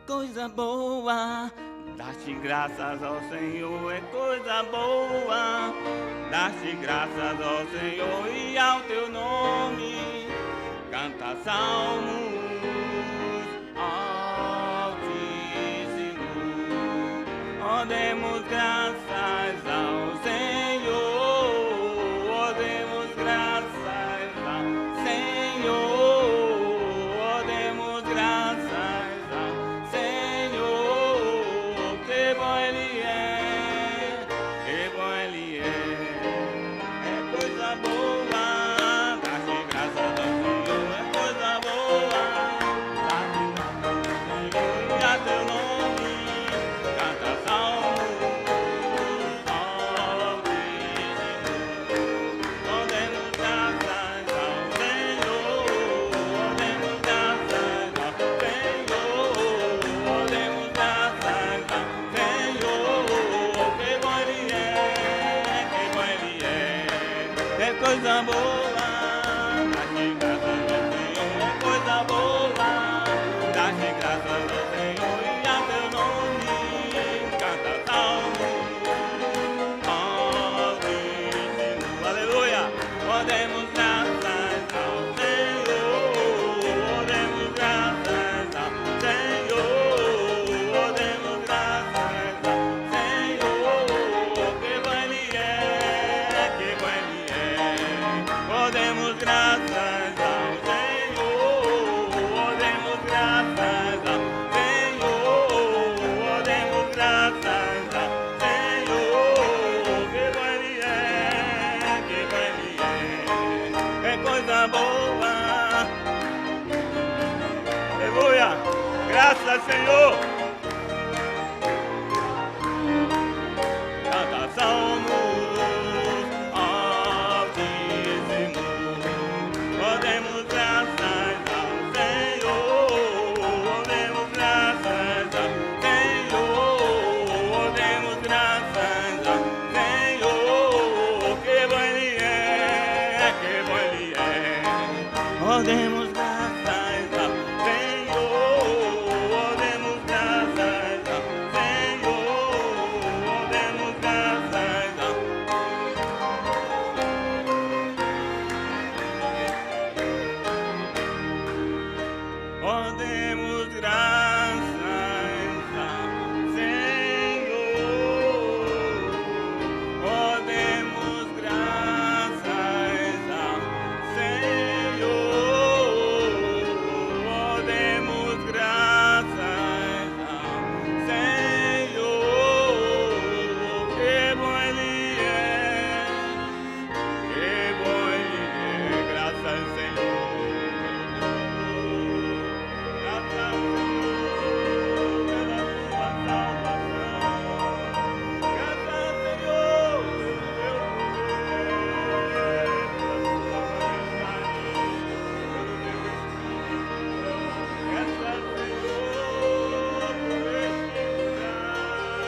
coisa boa. Dar-te graças ao Senhor é coisa boa. Dar-te graças ao Senhor e ao teu nome. Canta salmos altíssimos. Ó, demos graças ao Senhor. Ó, demos graças ao Senhor. Ó, demos graças ao Senhor. Que bom Ele é, que bom Ele é. É coisa boa, dar-te graças ao Senhor. É coisa boa, dar-te graças ao Senhor e a teu nome. Canta salmos altíssimos. Ó, demos graças ao Senhor. Ó, demos graças ao Senhor. Ó, demos graças ao Senhor. Que bom Ele é, que bom Ele é. É coisa boa, dar-te graças ao Senhor. É coisa boa, dar-te graças ao Senhor e a teu nome. Canta salmos altíssimos. Aleluia. Ó, demos graças ao Senhor. Ó, demos graças ao Senhor. Ó, demos graças ao Senhor. Que bom Ele é, que bom Ele é. Ó, demos graças ao Senhor. Ó, demos graças ao Senhor. Ó, demos graças ao Senhor. Que bom Ele é, que bom Ele é. É coisa boa. Aleluia. Graças, Senhor. Canta salmos altíssimos. Ó, demos graças ao Senhor. Ó, demos graças ao Senhor. Ó, demos graças ao Senhor. Que bom Ele é, que bom Ele é. Ó, demos graças ao Senhor. Ó, demos graças ao Senhor. Ó, demos graças ao Ó, demos graças ao Senhor. Ó, demos graças ao Senhor. Ó, demos graças ao Senhor. Que bom Ele é, que bom Ele é. Graças, Senhor. Graças, Senhor, pela tua salvação. Graças, Senhor, pelo teu poder, pela tua majestade, pelo teu Espírito. Graças, Senhor, por este lugar que nos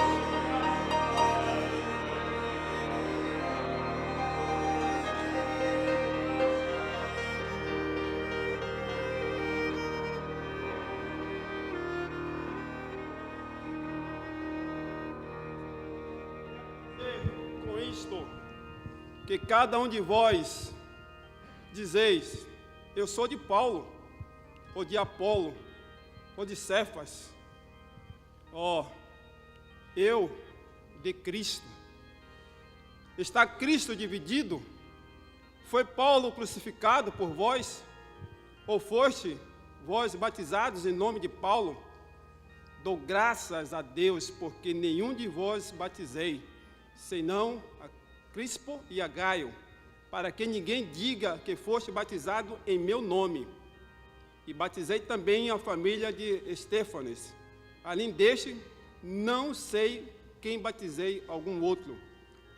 preparaste para nos Com isto, que cada um de vós dizeis: eu sou de Paulo, ou de Apolo, ou de Cefas. Ó, eu de Cristo. Está Cristo dividido? Foi Paulo crucificado por vós? Ou foste vós batizados em nome de Paulo? Dou graças a Deus, porque nenhum de vós batizei, senão a Crispo e a Gaio, para que ninguém diga que foste batizado em meu nome. E batizei também a família de Estéfanes. Além deste, não sei quem batizei algum outro.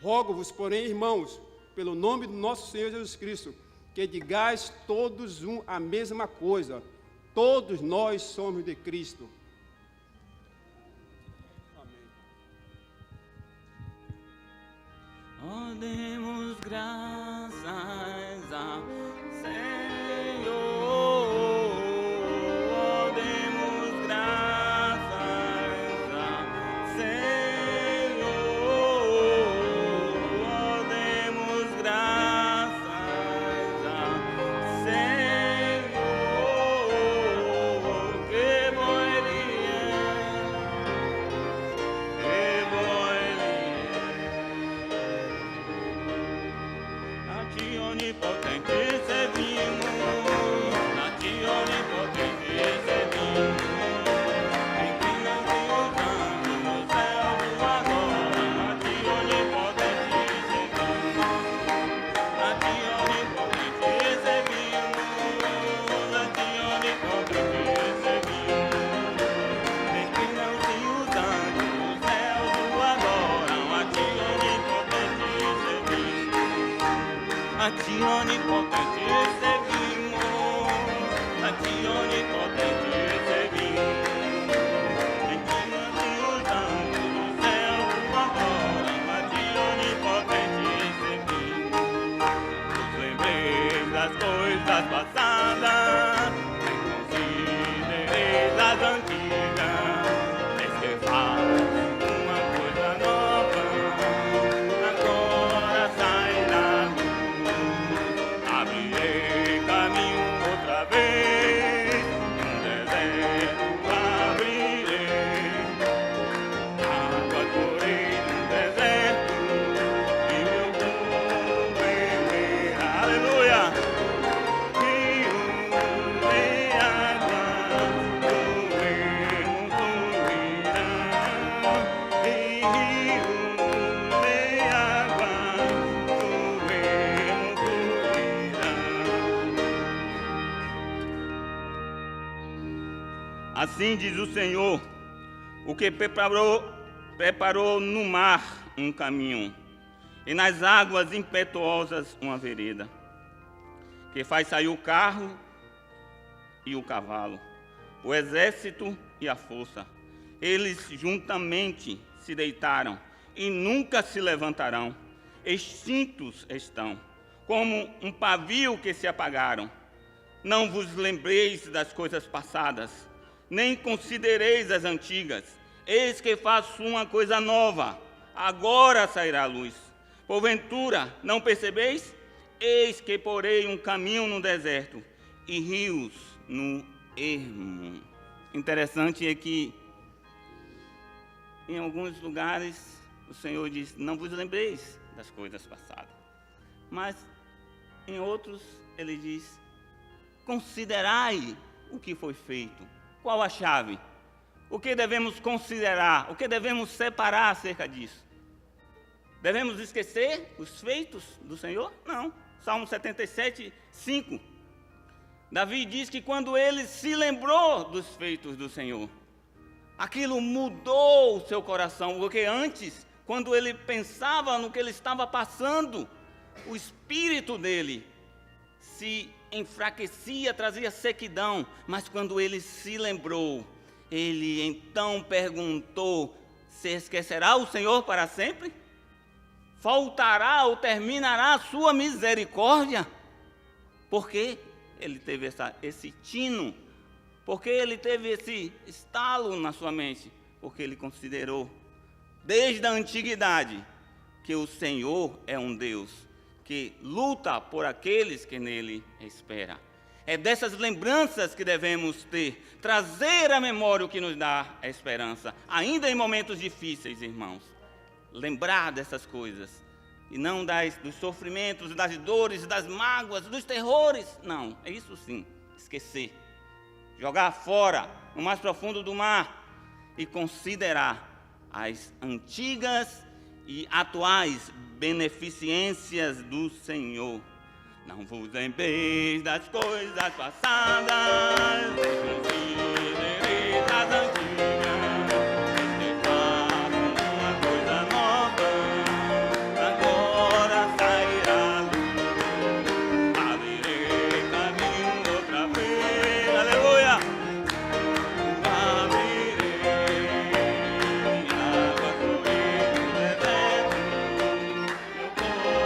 Rogo-vos, porém, irmãos, pelo nome do nosso Senhor Jesus Cristo, que digais todos a mesma coisa. Todos nós somos de Cristo. Amém. demos graças ao Senhor. Oh, demos graças ao Senhor. Oh, demos graças ao Senhor. Que bom Ele é. Que bom Ele é. A Ti onipotente servimos, a Ti onipotente servimos. Inclinam-se os anjos no céu agora, a Ti onipotente servimos, a Ti onipotente servimos, a Ti onipotente servimos. Inclinam-se os anjos no céu agora, a Ti onipotente servimos. A Ti onipotente servimos, a Ti onipotente servimos. Inclina-se os anjos do céu agora, a Ti onipotente servimos. Nos lembrei das coisas passadas, considerei as antigas. Eis que faz uma coisa nova, agora sai da luz. Abrirei caminho outra vez, um deserto abrirei. Água correi no deserto, e meu povo beberá. Aleluia! Rio de água do ermo fluirá, e rio de água do ermo fluirá. Assim diz o Senhor, o que preparou no mar um caminho, e nas águas impetuosas uma vereda, que faz sair o carro e o cavalo, o exército e a força. Eles juntamente se deitaram e nunca se levantarão. Extintos estão, como um pavio que se apagaram. Não vos lembreis das coisas passadas, nem considereis as antigas. Eis que faço uma coisa nova, agora sairá a luz. Porventura, não percebeis? Eis que porei um caminho no deserto e rios no ermo. Interessante é que em alguns lugares o Senhor diz, não vos lembreis das coisas passadas. Mas em outros ele diz, considerai o que foi feito. Qual a chave? O que devemos considerar? O que devemos separar acerca disso? Devemos esquecer os feitos do Senhor? Não. Salmo 77, 5. Davi diz que quando ele se lembrou dos feitos do Senhor, aquilo mudou o seu coração, porque antes, quando ele pensava no que ele estava passando, o espírito dele se enfraquecia, trazia sequidão, mas quando ele se lembrou, ele então perguntou, se esquecerá o Senhor para sempre? Faltará ou terminará a sua misericórdia? Porque ele teve esse tino, porque ele teve esse estalo na sua mente, porque ele considerou, desde a antiguidade, que o Senhor é um Deus que luta por aqueles que nele esperam. É dessas lembranças que devemos ter, trazer à memória o que nos dá a esperança, ainda em momentos difíceis, irmãos. Lembrar dessas coisas, e não dos sofrimentos, das dores, das mágoas, dos terrores. Não, é isso sim, esquecer. Jogar fora, no mais profundo do mar, e considerar as antigas e atuais beneficências do Senhor. Não vos lembreis das coisas passadas, considereis as antigas, que faço uma coisa nova, agora sairá a luz. Abrirei caminho outra vez, aleluia! Abrirei água correr no deserto, meu povo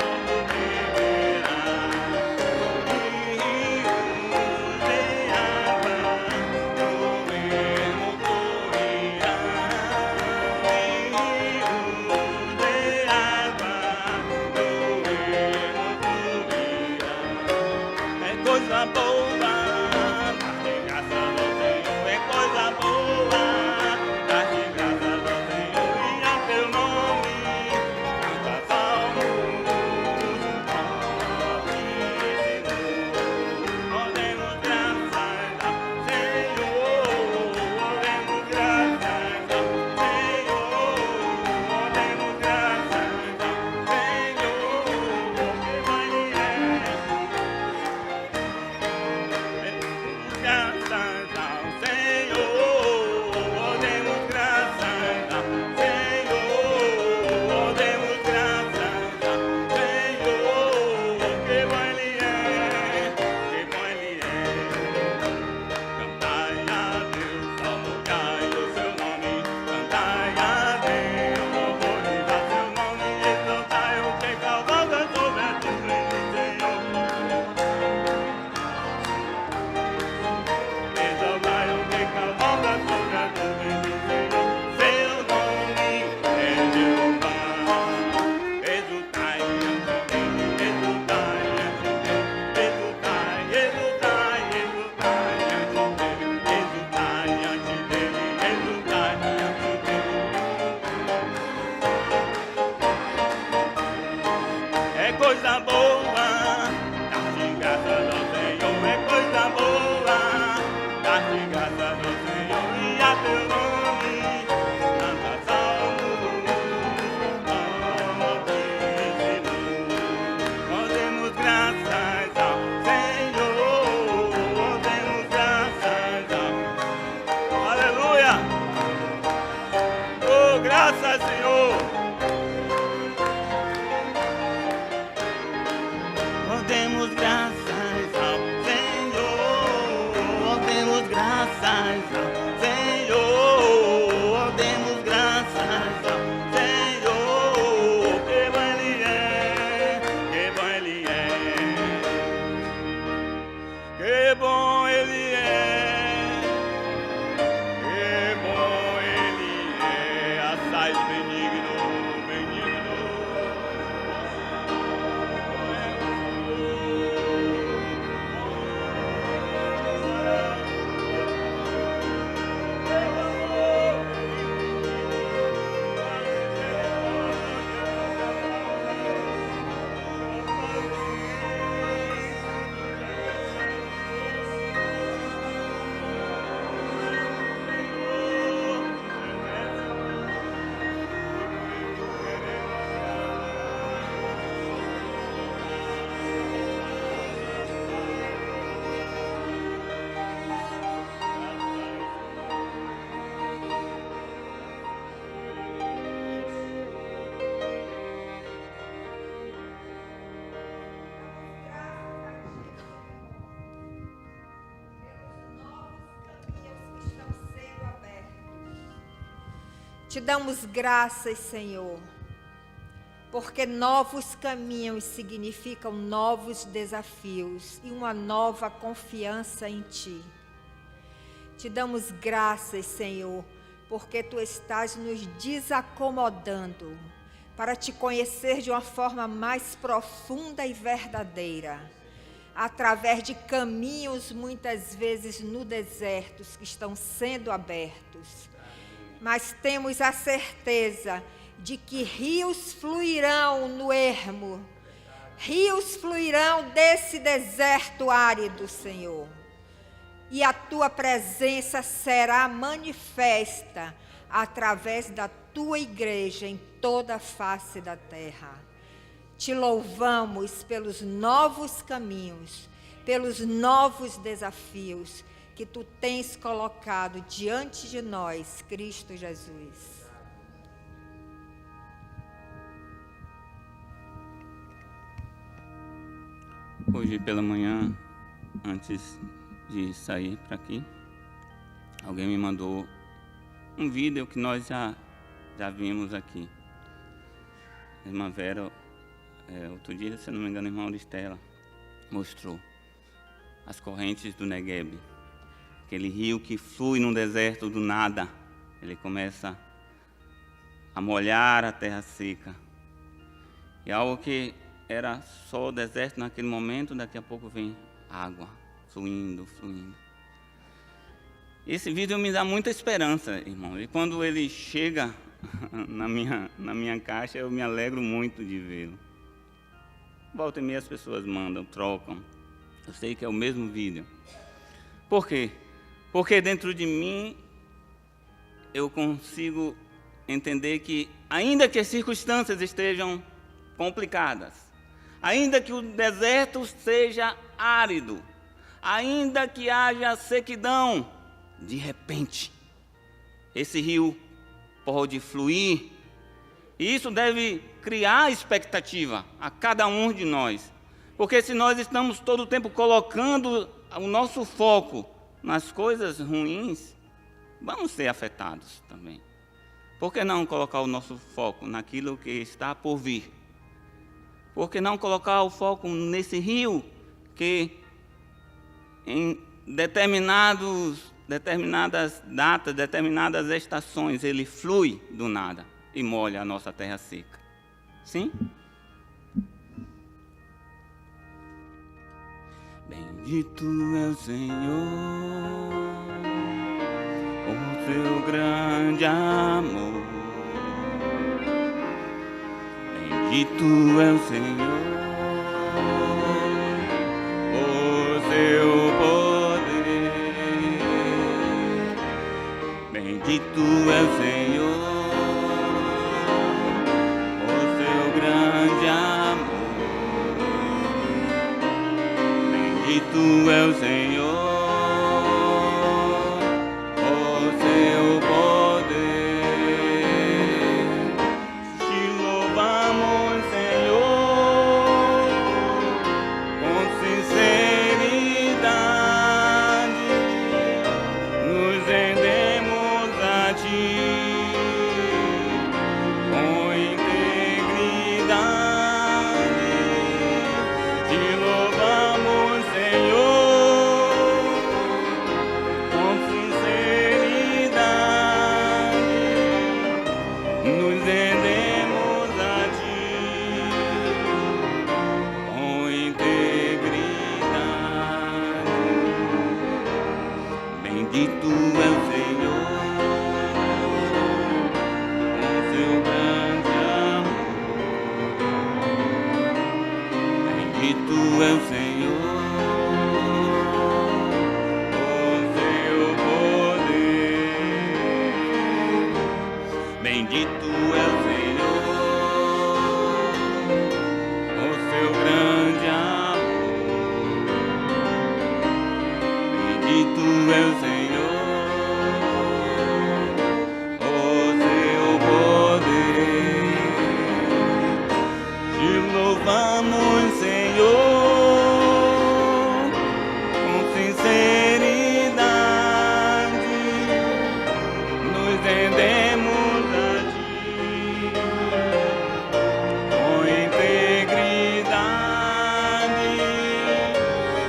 coisa boa. Dar-te graças ao Senhor é coisa boa. Dar-te graças ao Senhor e a teu nome. Canta salmos altíssimos. Nós demos graças ao Senhor. Nós demos graças ao Aleluia. Oh, graças, Senhor. Oh, demos graças ao Senhor. Oh, demos graças ao Senhor. Oh, demos graças ao Senhor. Que bom Ele é, que bom Ele é. Que bom Ele é. Que bom Ele é. Assai benigno, benigno. Te damos graças, Senhor, porque novos caminhos significam novos desafios e uma nova confiança em Ti. Te damos graças, Senhor, porque Tu estás nos desacomodando para Te conhecer de uma forma mais profunda e verdadeira, através de caminhos muitas vezes no deserto que estão sendo abertos. Mas temos a certeza de que rios fluirão no ermo, rios fluirão desse deserto árido, Senhor. E a Tua presença será manifesta através da Tua igreja em toda a face da terra. Te louvamos pelos novos caminhos, pelos novos desafios que Tu tens colocado diante de nós, Cristo Jesus. Hoje pela manhã, antes de sair para aqui, alguém me mandou um vídeo que nós já vimos aqui. A irmã Vera, outro dia, se não me engano, a irmã Auristela mostrou as correntes do Negueb. Aquele rio que flui no deserto do nada, ele começa a molhar a terra seca. E algo que era só deserto naquele momento, daqui a pouco vem água, fluindo, fluindo. Esse vídeo me dá muita esperança, irmão. E quando ele chega na minha caixa, eu me alegro muito de vê-lo. Volta e meia as pessoas mandam, trocam. Eu sei que é o mesmo vídeo. Por quê? Porque dentro de mim eu consigo entender que, ainda que as circunstâncias estejam complicadas, ainda que o deserto seja árido, ainda que haja sequidão, de repente, esse rio pode fluir. E isso deve criar expectativa a cada um de nós. Porque se nós estamos todo o tempo colocando o nosso foco nas coisas ruins, vamos ser afetados também. Por que não colocar o nosso foco naquilo que está por vir? Por que não colocar o foco nesse rio que em determinadas datas, determinadas estações, ele flui do nada e molha a nossa terra seca? Sim? Bendito é o Senhor, o teu grande amor. Bendito é o Senhor, Bendito é o Senhor, o seu grande amor. Bendito é o Senhor, o seu poder. Te louvamos, Senhor, com sinceridade. Nos rendemos a Ti com integridade. Te louvamos, Senhor, com sinceridade. Nos rendemos a Ti com integridade. Bendito é o Senhor, com seu grande amor. Bendito é o Senhor, com seu poder. Bendito é o Senhor, com seu grande amor. Bendito é o Senhor, o seu poder. Te louvamos, Senhor, com sinceridade. Nos rendemos a Ti com integridade.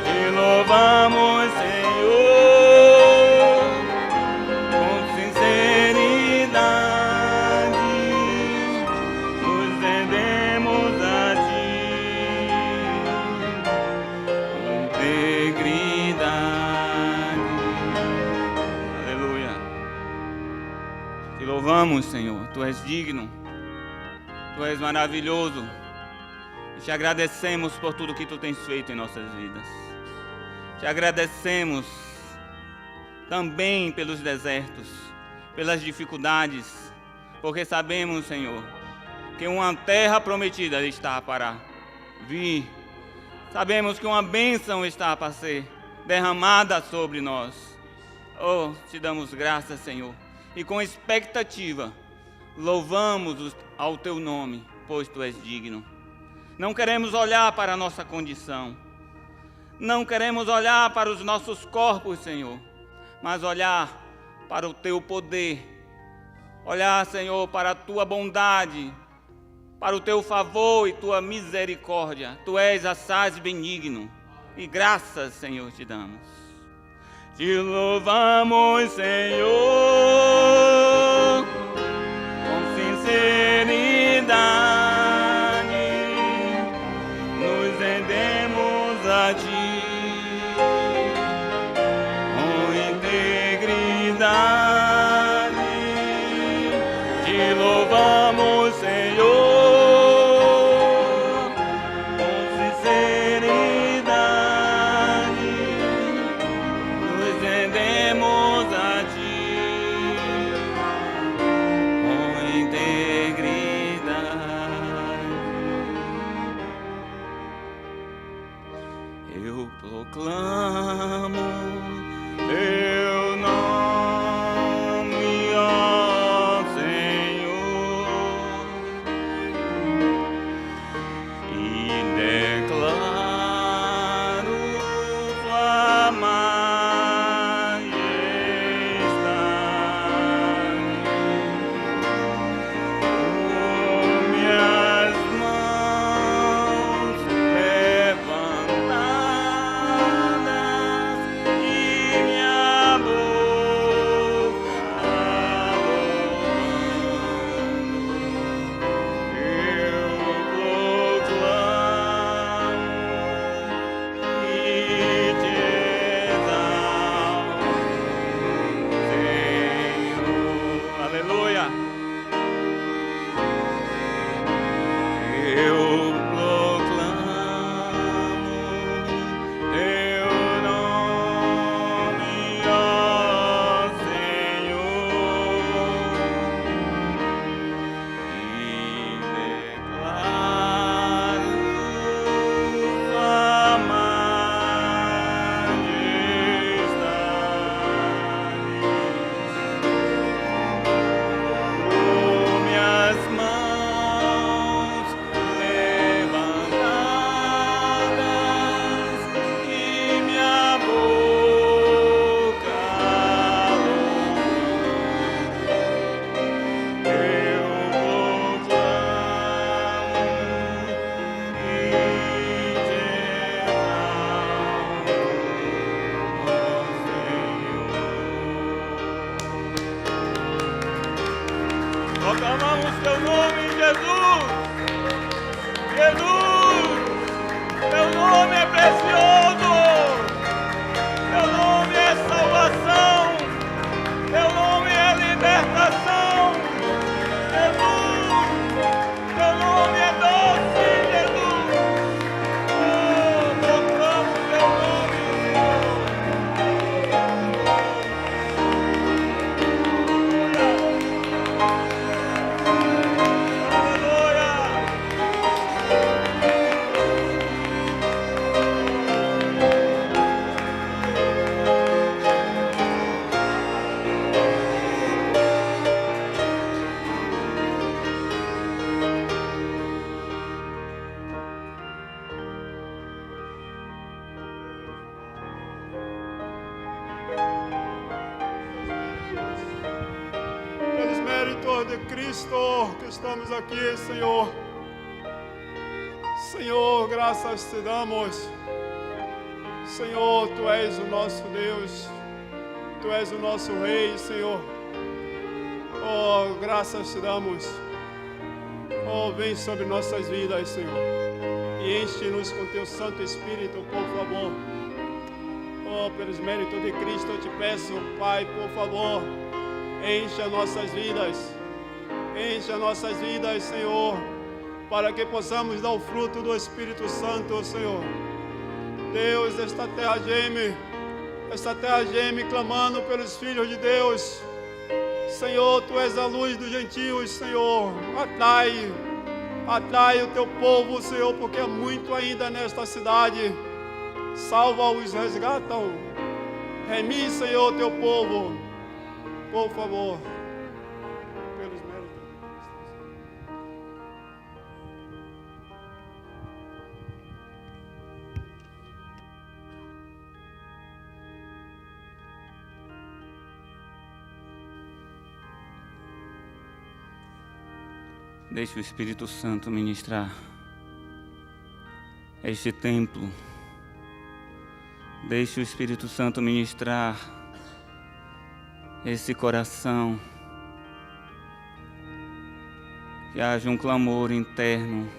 Te louvamos, Senhor, com sinceridade. Nos rendemos a Ti com integridade. Aleluia. Te louvamos, Senhor. Tu és digno. Tu és maravilhoso. E te agradecemos por tudo que Tu tens feito em nossas vidas. Te agradecemos também pelos desertos, pelas dificuldades, porque sabemos, Senhor, que uma terra prometida está para vir. Sabemos que uma bênção está para ser derramada sobre nós. Oh, te damos graças, Senhor, e com expectativa louvamos ao Teu nome, pois Tu és digno. Não queremos olhar para a nossa condição, não queremos olhar para os nossos corpos, Senhor, mas olhar para o Teu poder, olhar, Senhor, para a Tua bondade, para o Teu favor e Tua misericórdia. Tu és assaz benigno, e graças, Senhor, te damos. Te louvamos, Senhor, com sinceridade. Nos rendemos a Ti com integridade. Te louvamos, Senhor, com sinceridade. Nos rendemos a Ti com integridade. Eu proclamo Teu nome, ó Senhor. teu nome, Jesus. Jesus, teu nome é precioso. Teu nome é salvação. Teu nome é libertação. Jesus, teu nome é doce, Jesus. Oh, proclamo teu nome, Pelos méritos de Cristo que estamos aqui, Senhor. Senhor, graças te damos. Senhor, Tu és o nosso Deus. Tu és o nosso Rei, Senhor. Oh, graças te damos. Oh, vem sobre nossas vidas, Senhor. E enche-nos com Teu Santo Espírito, por favor. Oh, pelos méritos de Cristo, eu te peço, Pai, por favor, encha nossas vidas. Encha nossas vidas, Senhor, para que possamos dar o fruto do Espírito Santo, Senhor. Deus, esta terra geme clamando pelos filhos de Deus. Senhor, Tu és a luz dos gentios, Senhor. Atrai o Teu povo, Senhor, porque é muito ainda nesta cidade. Salva-os, resgata-os. Remi, Senhor, Teu povo, por favor. Pelos méritos de Cristo. Deixe o Espírito Santo ministrar este templo. Deixe o Espírito Santo ministrar esse coração. Que haja um clamor interno.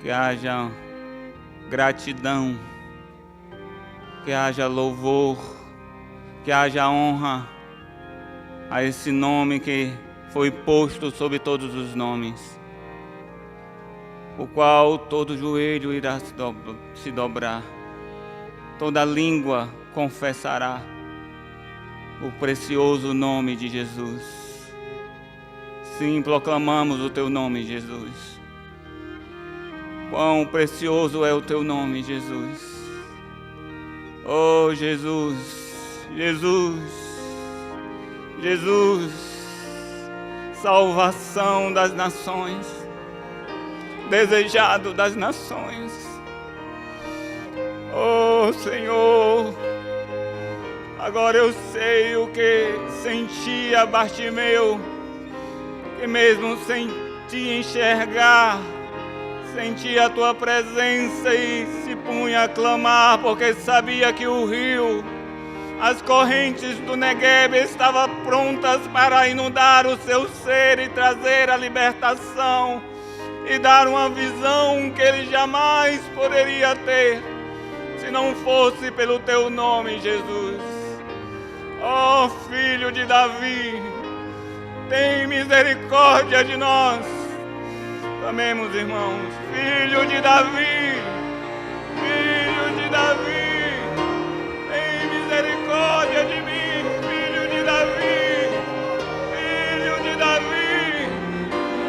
Que haja gratidão. Que haja louvor. Que haja honra a esse nome que foi posto sobre todos os nomes, o qual todo joelho irá se dobrar, toda língua confessará o precioso nome de Jesus. Sim, proclamamos o Teu nome, Jesus. Quão precioso é o Teu nome, Jesus. Oh, Jesus, Jesus, Jesus. Salvação das nações, desejado das nações. Oh, Senhor, agora eu sei o que sentia Bartimeu, que mesmo sem te enxergar, sentia a Tua presença e se punha a clamar, porque sabia que o rio, as correntes do Negueb estavam prontas para inundar o seu ser e trazer a libertação e dar uma visão que ele jamais poderia ter se não fosse pelo Teu nome, Jesus. Oh, Filho de Davi, tem misericórdia de nós. Clamemos, irmãos. Filho de Davi, Filho de Davi, misericórdia de mim, filho de Davi, filho de Davi,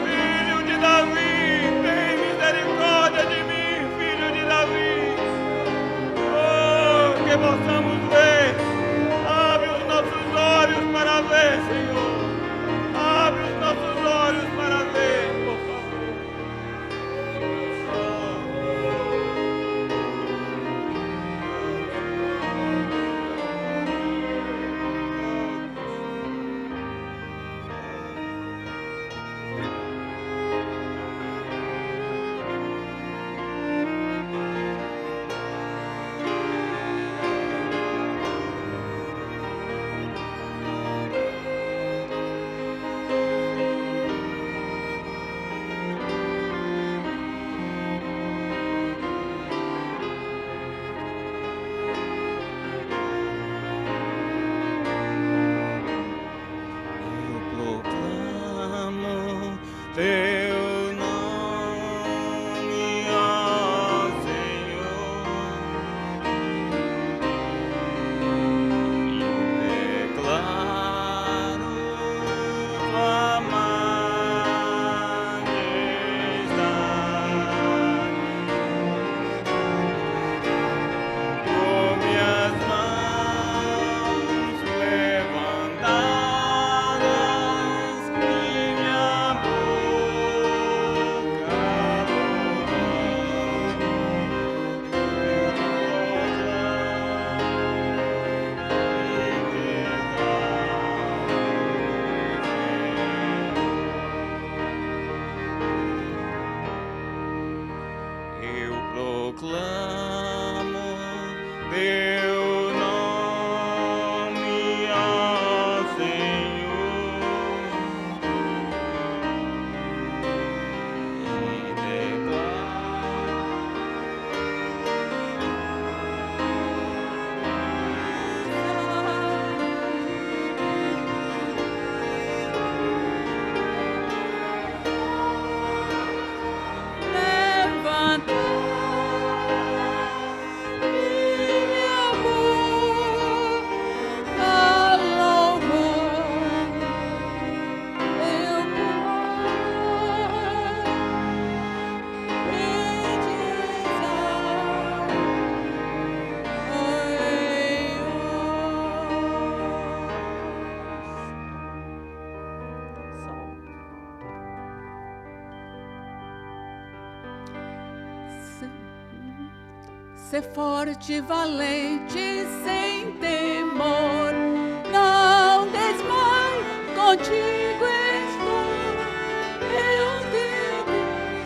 filho de Davi, tem misericórdia de mim, filho de Davi. Oh, que possamos ver, abre os nossos olhos para ver, Senhor, abre os nossos olhos para ver, por favor. Oh. Teu nome, ó Senhor, e declaro tua majestade. Com minhas mãos levantadas e minha boca eu proclamo teu nome, ó Senhor, e Levanta minha boca a louvar teu Ser forte e valente sem temor, não desmaie, contigo estou, eu digo,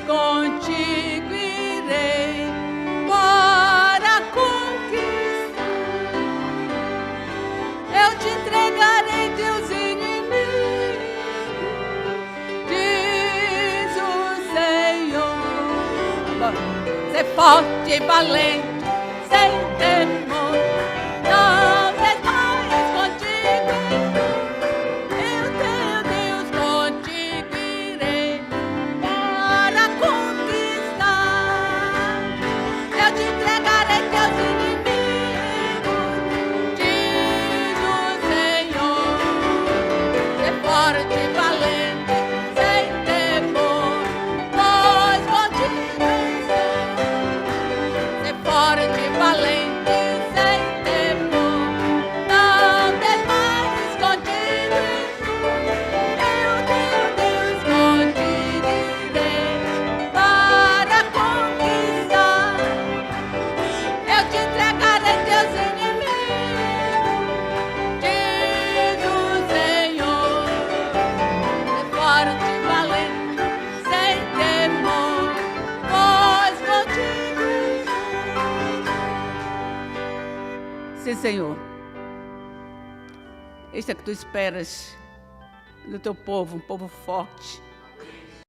contigo irei para conquistar. Eu te entregarei teus inimigos, diz o Senhor. Ser forte e valente sem temor, não desmaies, contigo eu, teu Deus, contigo irei para conquistar. Eu te entregarei teus inimigos, diz o Senhor. Ser forte e valente sem temor, pois contigo estou. Ser forte e valente sem temor, não desmaies, contigo estou. Eu, teu Deus, contigo irei para conquistar. Eu te entregarei teus inimigos, diz o Senhor. Ser forte e valente sem temor, pois contigo estou. Sim, Senhor. Este é que tu esperas do teu povo, um povo forte.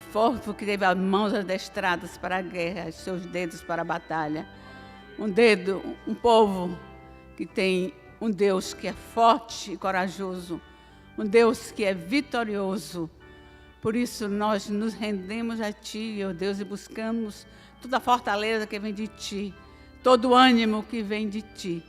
Forte porque teve as mãos adestradas para a guerra, os seus dedos para a batalha. Um povo que tem um Deus que é forte e corajoso, um Deus que é vitorioso. Por isso nós nos rendemos a Ti, ó Deus, e buscamos toda a fortaleza que vem de Ti, todo o ânimo que vem de Ti.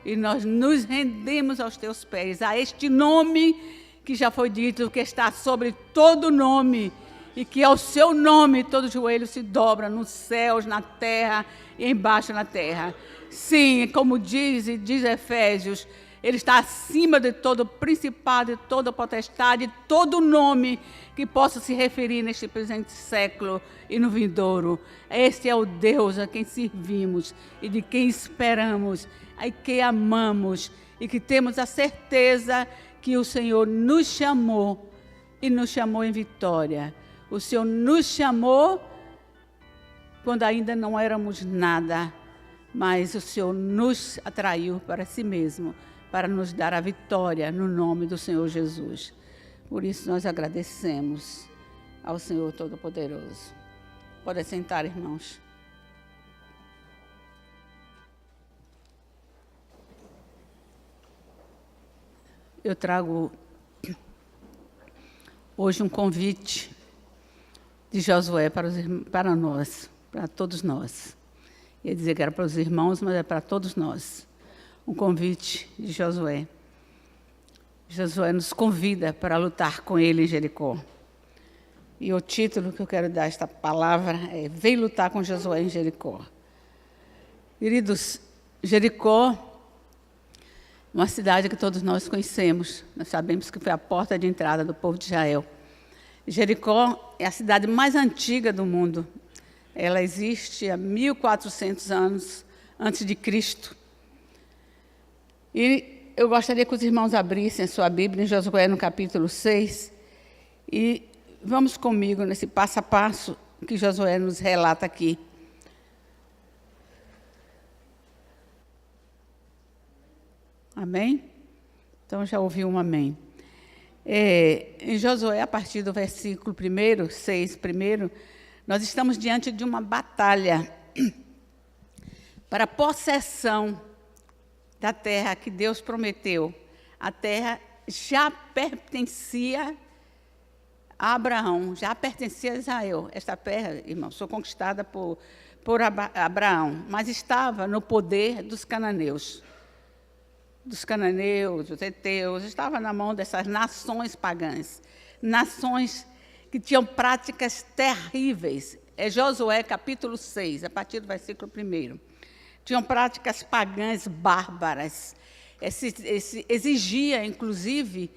E nós nos rendemos aos Teus pés, a este nome que já foi dito, que está sobre todo nome, e que ao Seu nome todo joelho se dobra nos céus, na terra e embaixo na terra. Sim, como diz Efésios, Ele está acima de todo principado, de toda potestade, de todo nome que possa se referir neste presente século e no vindouro. Este é o Deus a quem servimos e de quem esperamos, a quem amamos e que temos a certeza que o Senhor nos chamou e nos chamou em vitória. O Senhor nos chamou quando ainda não éramos nada, mas o Senhor nos atraiu para si mesmo, para nos dar a vitória no nome do Senhor Jesus. Por isso nós agradecemos ao Senhor Todo-Poderoso. Pode sentar, irmãos. Eu trago hoje um convite de Josué para nós, para todos nós. Ia dizer que era para os irmãos, mas é para todos nós. Um convite de Josué. Josué nos convida para lutar com ele em Jericó. E o título que eu quero dar a esta palavra é Vem lutar com Josué em Jericó. Queridos, Jericó, uma cidade que todos nós conhecemos. Nós sabemos que foi a porta de entrada do povo de Israel. Jericó é a cidade mais antiga do mundo. Ela existe há 1.400 anos antes de Cristo. E eu gostaria que os irmãos abrissem a sua Bíblia em Josué, no capítulo 6. E vamos comigo nesse passo a passo que Josué nos relata aqui. Amém? Então, já ouvi um amém. Em Josué, a partir do versículo 1, 6, nós estamos diante de uma batalha para a possessão da terra que Deus prometeu. A terra já pertencia a Abraão, já pertencia a Israel. Esta terra, irmãos, foi conquistada por Abraão, mas estava no poder dos cananeus. Dos cananeus, dos heteus, estava na mão dessas nações pagãs, nações que tinham práticas terríveis. É Josué, capítulo 6, a partir do versículo 1. Tinham práticas pagãs bárbaras. Exigia, inclusive,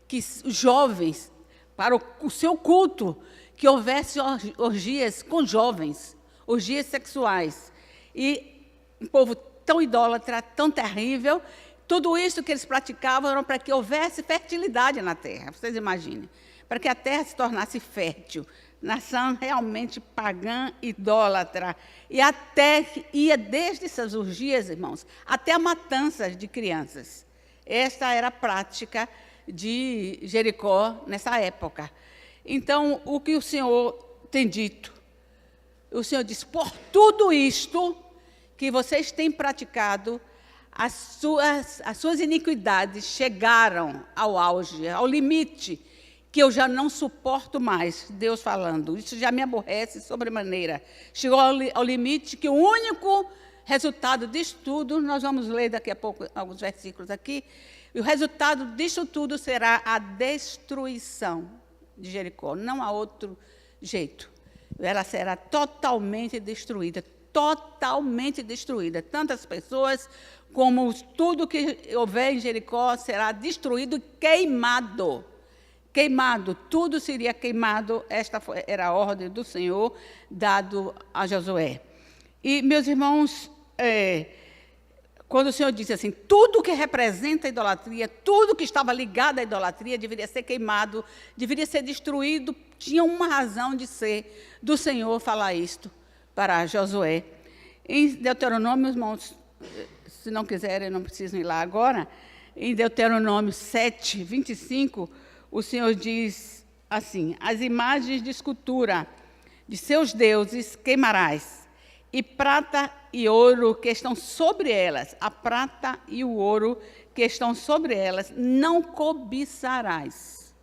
que os jovens, para o seu culto, que houvesse orgias com jovens, orgias sexuais. E um povo tão idólatra, tão terrível. Tudo isso que eles praticavam era para que houvesse fertilidade na terra, vocês imaginem. Para que a terra se tornasse fértil. Nação realmente pagã, idólatra. E até ia desde essas orgias, irmãos, até a matança de crianças. Esta era a prática de Jericó nessa época. Então, o que o Senhor tem dito? O Senhor diz, por tudo isto que vocês têm praticado, as suas iniquidades chegaram ao auge, ao limite, que eu já não suporto mais, Deus falando. Isso já me aborrece sobremaneira. Chegou ao limite que o único resultado disso tudo, nós vamos ler daqui a pouco alguns versículos aqui, e o resultado disso tudo será a destruição de Jericó. Não há outro jeito. Ela será totalmente destruída. Totalmente destruída. Tantas pessoas como tudo que houver em Jericó será destruído e queimado. Queimado, tudo seria queimado. Esta era a ordem do Senhor dado a Josué. E, meus irmãos, quando o Senhor disse assim, tudo que representa a idolatria, tudo que estava ligado à idolatria deveria ser queimado, deveria ser destruído, tinha uma razão de ser do Senhor falar isto para Josué. Em Deuteronômio, irmãos, se não quiserem, não precisam ir lá agora, em Deuteronômio 7, 25, o Senhor diz assim, as imagens de escultura de seus deuses queimarás, e prata e ouro que estão sobre elas, a prata e o ouro que estão sobre elas, não cobiçarás,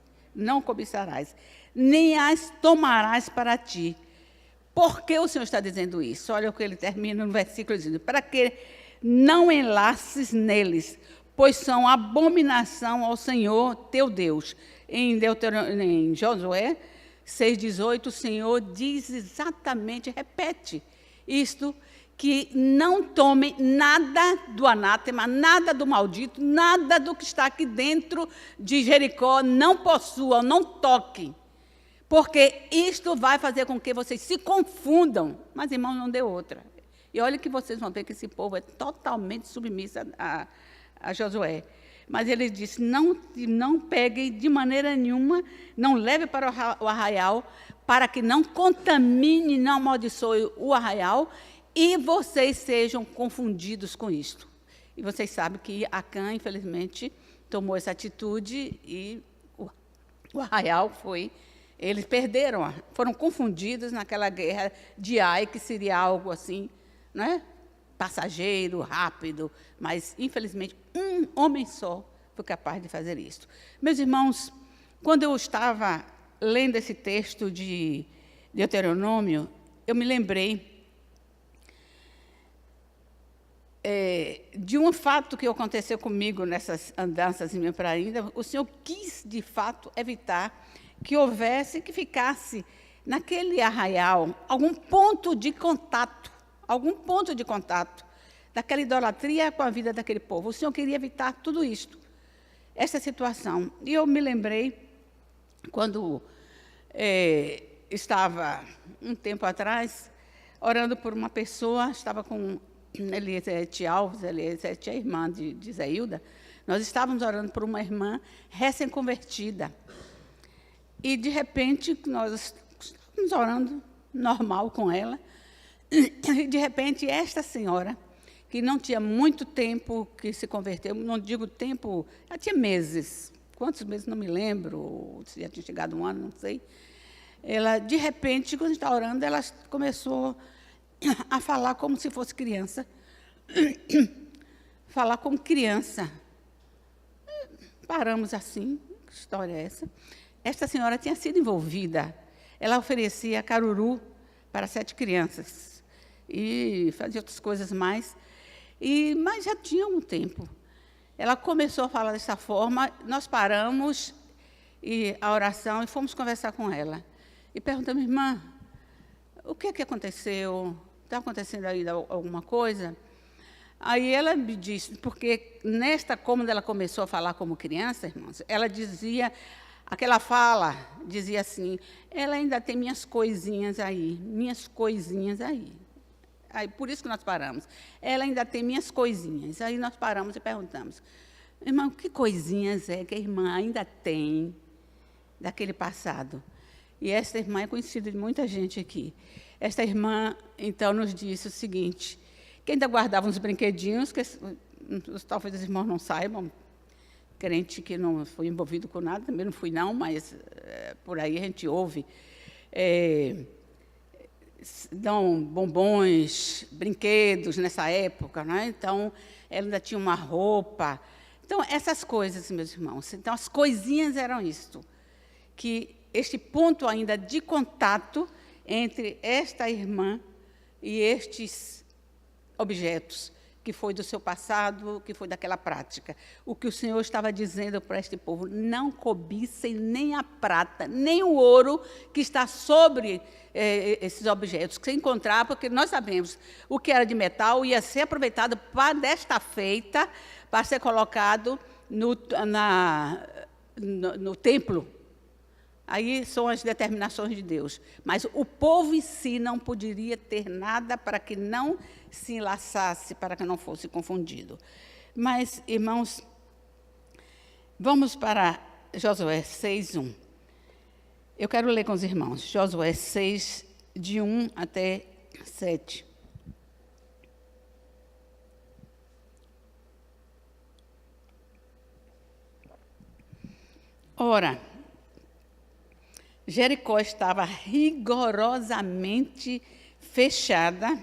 nem as tomarás para ti. Por que o Senhor está dizendo isso? Olha o que ele termina no versículo dizendo, para que não enlaces neles, pois são abominação ao Senhor teu Deus. Em Josué 6,18, o Senhor diz exatamente, repete isto, que não tome nada do anátema, nada do maldito, nada do que está aqui dentro de Jericó, não possuam, não toquem. Porque isto vai fazer com que vocês se confundam. Mas, irmãos, não deu outra. E olha que vocês vão ver que esse povo é totalmente submisso a Josué. Mas ele disse, não peguem de maneira nenhuma, não leve para o arraial, para que não contamine, não amaldiçoe o arraial, e vocês sejam confundidos com isto. E vocês sabem que Acã, infelizmente, tomou essa atitude, e o arraial foi... Eles perderam, foram confundidos naquela guerra de Ai, que seria algo assim, né? Passageiro, rápido, mas, infelizmente, um homem só foi capaz de fazer isso. Meus irmãos, quando eu estava lendo esse texto de Deuteronômio, eu me lembrei de um fato que aconteceu comigo nessas andanças em minha praia. O Senhor quis, de fato, evitar que houvesse, que ficasse naquele arraial algum ponto de contato daquela idolatria com a vida daquele povo. O Senhor queria evitar tudo isto, essa situação. E eu me lembrei, quando estava, um tempo atrás, orando por uma pessoa, estava com Elisete Alves, Elisete é irmã de Zé Hilda. Nós estávamos orando por uma irmã recém-convertida. E, de repente, nós estávamos orando normal com ela. E, de repente, esta senhora, que não tinha muito tempo que se converteu, não digo tempo, já tinha meses. Quantos meses, não me lembro, se já tinha chegado um ano, não sei. Ela, de repente, quando a gente está orando, ela começou a falar como se fosse criança. Falar como criança. Paramos assim, que história é essa? Esta senhora tinha sido envolvida. Ela oferecia caruru para 7 crianças. E fazia outras coisas mais. Mas já tinha um tempo. Ela começou a falar dessa forma, nós paramos a oração e fomos conversar com ela. E perguntamos, irmã, o que é que aconteceu? Está acontecendo aí alguma coisa? Aí ela me disse, porque quando ela começou a falar como criança, irmãos, ela dizia, aquela fala dizia assim, ela ainda tem minhas coisinhas aí. Aí, por isso que nós paramos. Ela ainda tem minhas coisinhas. Aí nós paramos e perguntamos, irmão, que coisinhas é que a irmã ainda tem daquele passado? E esta irmã é conhecida de muita gente aqui. Esta irmã, então, nos disse o seguinte, que ainda guardava uns brinquedinhos, que talvez os irmãos não saibam, crente que não foi envolvido com nada, também não fui não, mas por aí a gente ouve, dão bombons, brinquedos nessa época, né? Então, ela ainda tinha uma roupa. Então, essas coisas, meus irmãos, então as coisinhas eram isto, que este ponto ainda de contato entre esta irmã e estes objetos, que foi do seu passado, que foi daquela prática. O que o Senhor estava dizendo para este povo, não cobicem nem a prata, nem o ouro que está sobre esses objetos, que se encontrar, porque nós sabemos, o que era de metal ia ser aproveitado para desta feita, para ser colocado no templo. Aí são as determinações de Deus. Mas o povo em si não poderia ter nada para que não se enlaçasse, para que não fosse confundido. Mas, irmãos, vamos para Josué 6:1. Eu quero ler com os irmãos. Josué 6, de 1 até 7. Ora, Jericó estava rigorosamente fechada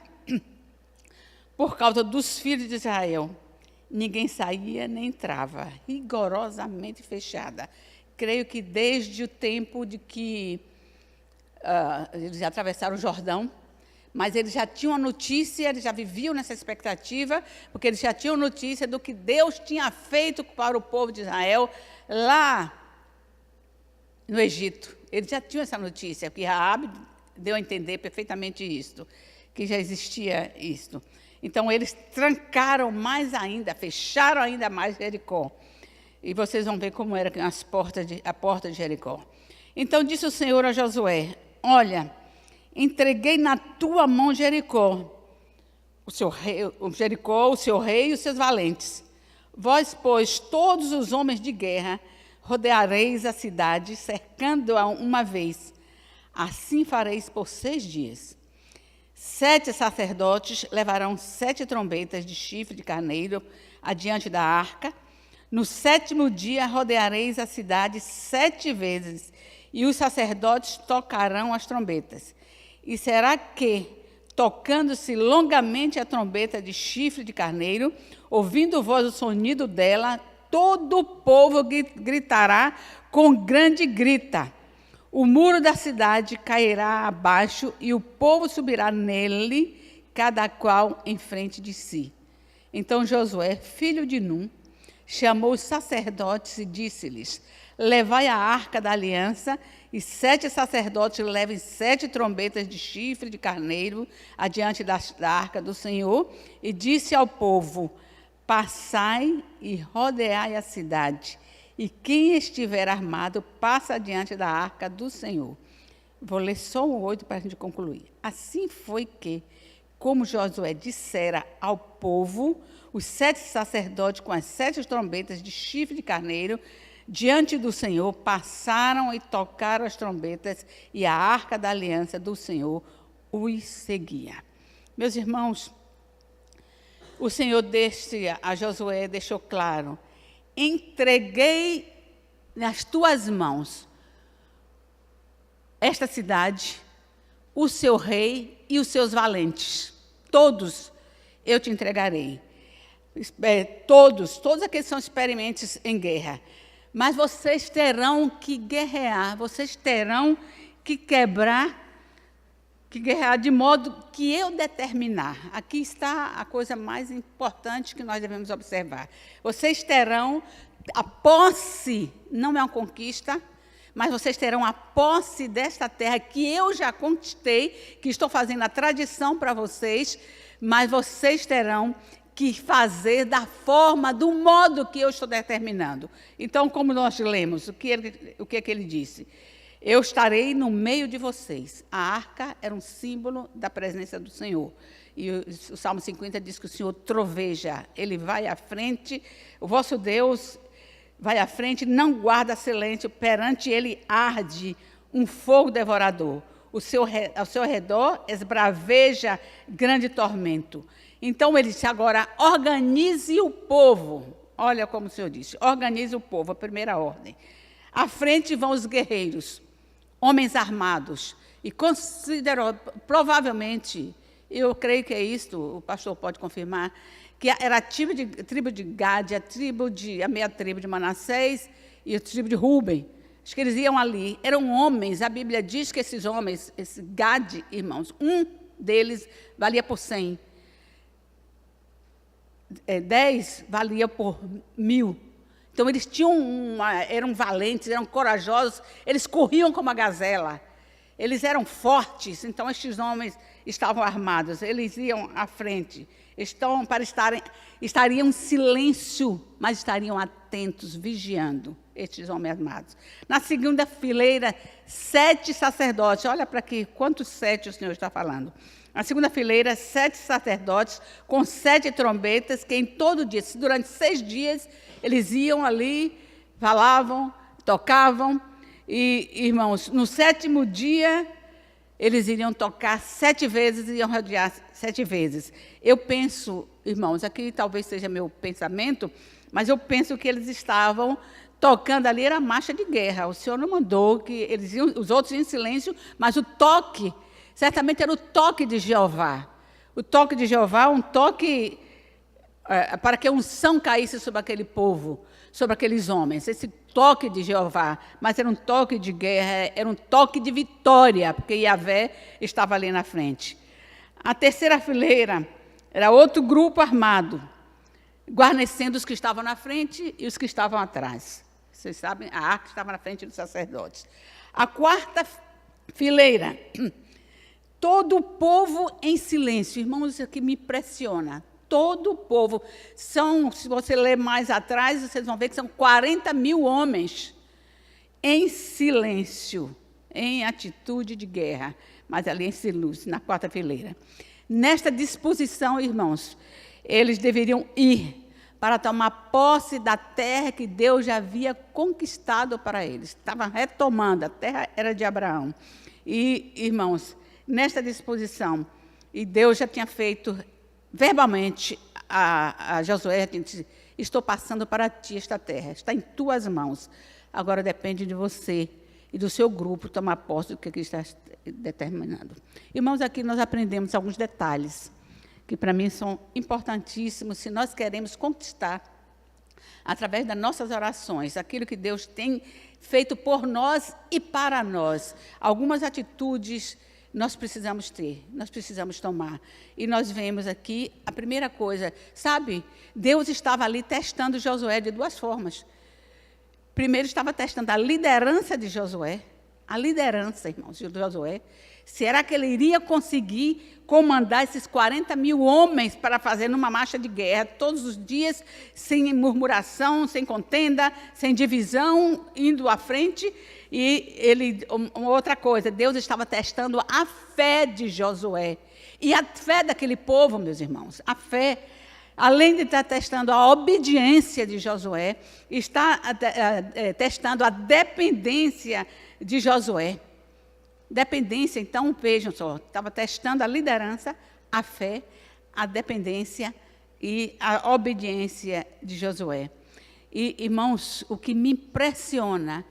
por causa dos filhos de Israel. Ninguém saía nem entrava, rigorosamente fechada. Creio que desde o tempo de que eles atravessaram o Jordão, mas eles já tinham a notícia, eles já viviam nessa expectativa, porque eles já tinham notícia do que Deus tinha feito para o povo de Israel lá no Egito. Eles já tinham essa notícia, que Raabe deu a entender perfeitamente isto, que já existia isto. Então, eles trancaram mais ainda, fecharam ainda mais Jericó. E vocês vão ver como era a porta de Jericó. Então, disse o Senhor a Josué, olha, entreguei na tua mão Jericó, o seu rei e os seus valentes. Vós, pois, todos os homens de guerra, rodeareis a cidade, cercando-a uma vez. Assim fareis por 6 dias. 7 sacerdotes levarão 7 trombetas de chifre de carneiro adiante da arca. No 7º dia rodeareis a cidade 7 vezes, e os sacerdotes tocarão as trombetas. E será que, tocando-se longamente a trombeta de chifre de carneiro, ouvindo vós o sonido dela, todo o povo gritará com grande grita. O muro da cidade cairá abaixo e o povo subirá nele, cada qual em frente de si. Então Josué, filho de Num, chamou os sacerdotes e disse-lhes: levai a arca da aliança, e 7 sacerdotes levem 7 trombetas de chifre de carneiro adiante da arca do Senhor, e disse ao povo: passai e rodeai a cidade, e quem estiver armado passa adiante da arca do Senhor. Vou ler só o 8 para a gente concluir. Assim foi que, como Josué dissera ao povo, os 7 sacerdotes com as 7 trombetas de chifre de carneiro diante do Senhor passaram e tocaram as trombetas, e a arca da aliança do Senhor os seguia. Meus irmãos, o Senhor a Josué deixou claro: entreguei nas tuas mãos esta cidade, o seu rei e os seus valentes. Todos eu te entregarei. Todos aqueles são experientes em guerra. Mas vocês terão que guerrear, vocês terão que guerrear de modo que eu determinar. Aqui está a coisa mais importante que nós devemos observar. Vocês terão a posse, não é uma conquista, mas vocês terão a posse desta terra que eu já conquistei, que estou fazendo a tradição para vocês, mas vocês terão que fazer da forma, do modo que eu estou determinando. Então, como nós lemos, o que é que ele disse? Eu estarei no meio de vocês. A arca era um símbolo da presença do Senhor. E o Salmo 50 diz que o Senhor troveja, ele vai à frente, o vosso Deus vai à frente, não guarda silêncio, perante ele arde um fogo devorador. Ao seu redor esbraveja grande tormento. Então ele disse agora: organize o povo. Olha como o Senhor disse: organize o povo, a primeira ordem. À frente vão os guerreiros, homens armados. E considerou, provavelmente, eu creio que é isto, o pastor pode confirmar, que era a tribo de Gade, a meia tribo de Manassés e a tribo de Ruben. Acho que eles iam ali. Eram homens, a Bíblia diz que esses homens, esse Gade, irmãos, um deles valia por 100. 10 valia por 1000. Então, eles eram valentes, eram corajosos, eles corriam como a gazela. Eles eram fortes, então estes homens estavam armados, eles iam à frente. Estariam em silêncio, mas estariam atentos, vigiando estes homens armados. Na segunda fileira, 7 sacerdotes. Olha para aqui, quantos 7 o Senhor está falando. Na segunda fileira, 7 sacerdotes com 7 trombetas, que em todo dia, durante 6 dias, eles iam ali, falavam, tocavam. E, irmãos, no 7º dia, eles iriam tocar 7 vezes e iriam rodear 7 vezes. Eu penso, irmãos, aqui talvez seja meu pensamento, mas eu penso que eles estavam tocando ali, era marcha de guerra. O Senhor não mandou que eles iam, os outros iam em silêncio, mas o toque, certamente era o toque de Jeová. O toque de Jeová, um toque para que a unção caísse sobre aquele povo, sobre aqueles homens. Esse toque de Jeová, mas era um toque de guerra, era um toque de vitória, porque Yahvé estava ali na frente. A terceira fileira era outro grupo armado, guarnecendo os que estavam na frente e os que estavam atrás. Vocês sabem, a arca estava na frente dos sacerdotes. A quarta fileira, todo o povo em silêncio. Irmãos, isso aqui me impressiona. Todo o povo. Se você ler mais atrás, vocês vão ver que são 40.000 homens em silêncio, em atitude de guerra, mas ali em silêncio, na quarta fileira. Nesta disposição, irmãos, eles deveriam ir para tomar posse da terra que Deus já havia conquistado para eles. Estava retomando, a terra era de Abraão. E, irmãos, nesta disposição, e Deus já tinha feito verbalmente a Josué, disse: estou passando para ti esta terra, está em tuas mãos. Agora depende de você e do seu grupo tomar posse do que está determinando. Irmãos, aqui nós aprendemos alguns detalhes que para mim são importantíssimos se nós queremos conquistar, através das nossas orações, aquilo que Deus tem feito por nós e para nós. Algumas atitudes nós precisamos ter, nós precisamos tomar. E nós vemos aqui a primeira coisa, sabe? Deus estava ali testando Josué de duas formas. Primeiro, estava testando a liderança de Josué, a liderança, irmãos, de Josué. Será que ele iria conseguir comandar esses 40 mil homens para fazer numa marcha de guerra todos os dias, sem murmuração, sem contenda, sem divisão, indo à frente? E outra coisa, Deus estava testando a fé de Josué. E a fé daquele povo, meus irmãos, a fé, além de estar testando a obediência de Josué, está testando a dependência de Josué. Dependência, então, vejam só, estava testando a liderança, a fé, a dependência e a obediência de Josué. E, irmãos, o que me impressiona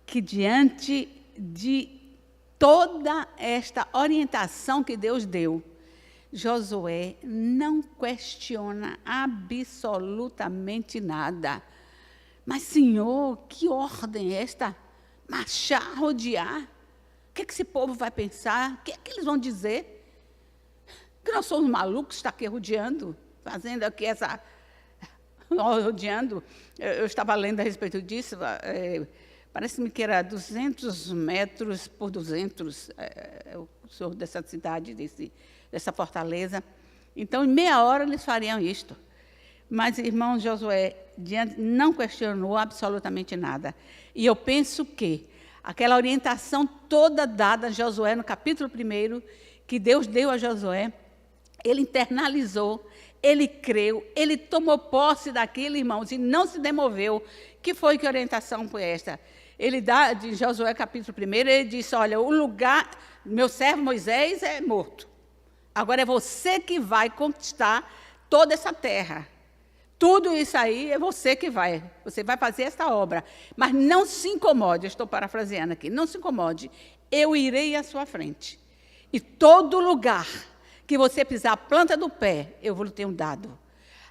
que diante de toda esta orientação que Deus deu, Josué não questiona absolutamente nada. Mas, Senhor, que ordem é esta? Marchar, rodear? O que esse povo vai pensar? O que é que eles vão dizer? Que nós somos malucos, está aqui rodeando, fazendo aqui essa... rodeando. Eu estava lendo a respeito disso, parece-me que era 200 metros por 200, o senhor dessa cidade, dessa fortaleza. Então, em meia hora, eles fariam isto. Mas, irmão Josué, não questionou absolutamente nada. E eu penso que aquela orientação toda dada a Josué, no capítulo 1, que Deus deu a Josué, ele internalizou, ele creu, ele tomou posse daquilo, irmãos, e não se demoveu. Que foi que orientação foi esta? Ele dá, de Josué, capítulo 1, ele disse, olha, o lugar, meu servo Moisés é morto. Agora é você que vai conquistar toda essa terra. Tudo isso aí é você que vai. Você vai fazer essa obra. Mas não se incomode, eu estou parafraseando aqui, não se incomode. Eu irei à sua frente. E todo lugar que você pisar a planta do pé, eu vou lhe ter dado.